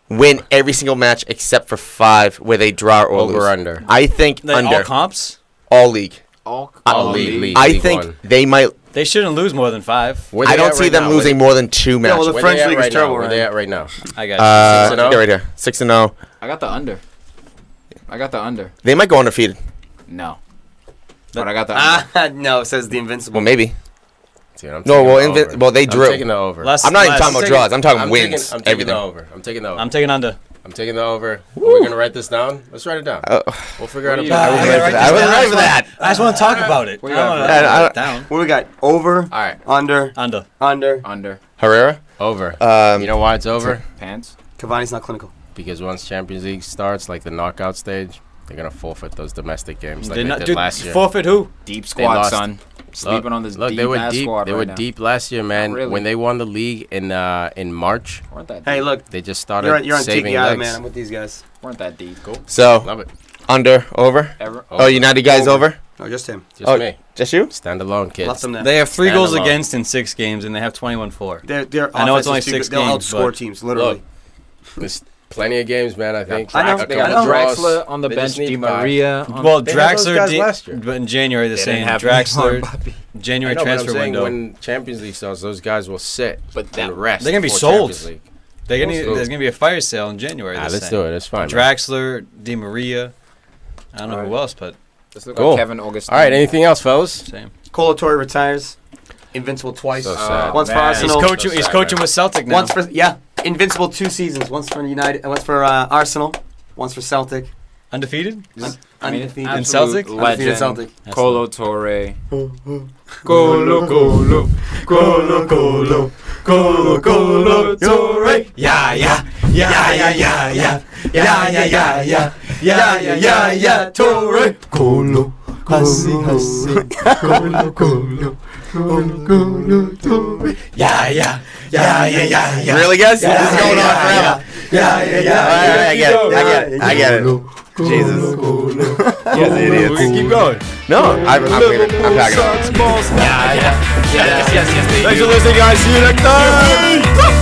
win every single match except for 5 where they draw or over lose. under? I think Like, under all comps? all league. All league. I League think One. they might. They shouldn't lose more than 5. Where I they don't at see right them now? losing more than 2 matches. well, the Where French they at league is right now? terrible, Where right? they at right now? I got Uh, 6-0? yeah, right here, 6-0. I got the under. I got the under. They might go undefeated. No. But I got the under. No, it says the Invincible. Well, maybe. Dude, I'm No, taking well, the over. well, they I'm drew. taking the over. I'm not even talking about draws. I'm talking wins. I'm taking Everything. the over. I'm taking the over. I'm taking under. I'm taking the over. Are we going to write this down? Let's write it down. We'll figure out a you- I wasn't ready for that. I wasn't ready for that. I just want to talk about it. I got don't for know. that? I- Write it down. What do we got? Over, All right. under, Under. under. Herrera. Over. Um, You know why it's over? Pants. Cavani's not clinical. Because once Champions League starts, like the knockout stage, they're going to forfeit those domestic games like Did they not, did dude, last year. forfeit who? Deep They squad, lost. son. Sleeping on this Look, deep they were ass deep. squad They right were now. deep last year, man. Not really. When they won the league in March, Weren't that deep. Hey, look, they just started you're on saving Tiki Island, legs. man. I'm with these guys. Weren't that deep. Cool. So Love it. under, over. Ever. Oh, United guys over. No, just him. Just Oh, me. Just you? Stand alone, kids. Left them there. They have 3 Stand goals alone. against in 6 games, and they have 21-4. Their I know it's offense only is too 6 good. They'll games, outscore but- teams, literally. Look, there's plenty of games, man. I think. I know. A They got couple draws. Draxler on the They bench. just need Di 5. Maria. On Well, They had those Draxler, guys last year. but in January they're They saying didn't have Draxler, Mbappe. January I know, but I'm transfer saying window. when Champions League starts, those guys will sit But that- and rest. They're gonna be before sold. Champions League. There's gonna be a fire sale in January. Nah, they're let's saying. do it. It's fine. man. Draxler, Di Maria. I don't know who else, but Let's look Cool. at Kevin Augustine. All right. Anything else, fellas? same. Colo Torre retires. Invincible twice. So sad. Once for man. He's Arsenal. coaching. So He's sad, coaching man. with Celtic now. Once for Invincible 2 seasons. Once for United. Once for Arsenal. Once for Celtic. Undefeated. Undefeated. In Celtic? Undefeated Legend. Celtic. Colo Torre. Colo, Colo, Colo, Colo, Colo, Colo, Torre. Yeah, yeah, yeah, yeah, yeah, yeah, yeah, yeah, yeah, yeah, yeah, yeah, yeah, yeah, Torre. Colo, Hussey, Hussey, Colo, Colo, Colo, Colo, Torre. Yeah, yeah, yeah, yeah, yeah, yeah. Really, guys? This is going on forever. Yeah, yeah, yeah. All right, I get it. I get it. Jesus. You guys are idiots. Keep going. No, I'm leaving. I'm packing up. Yeah, yeah, yeah, yes, yes, yes. Thanks for listening, guys. See you next time.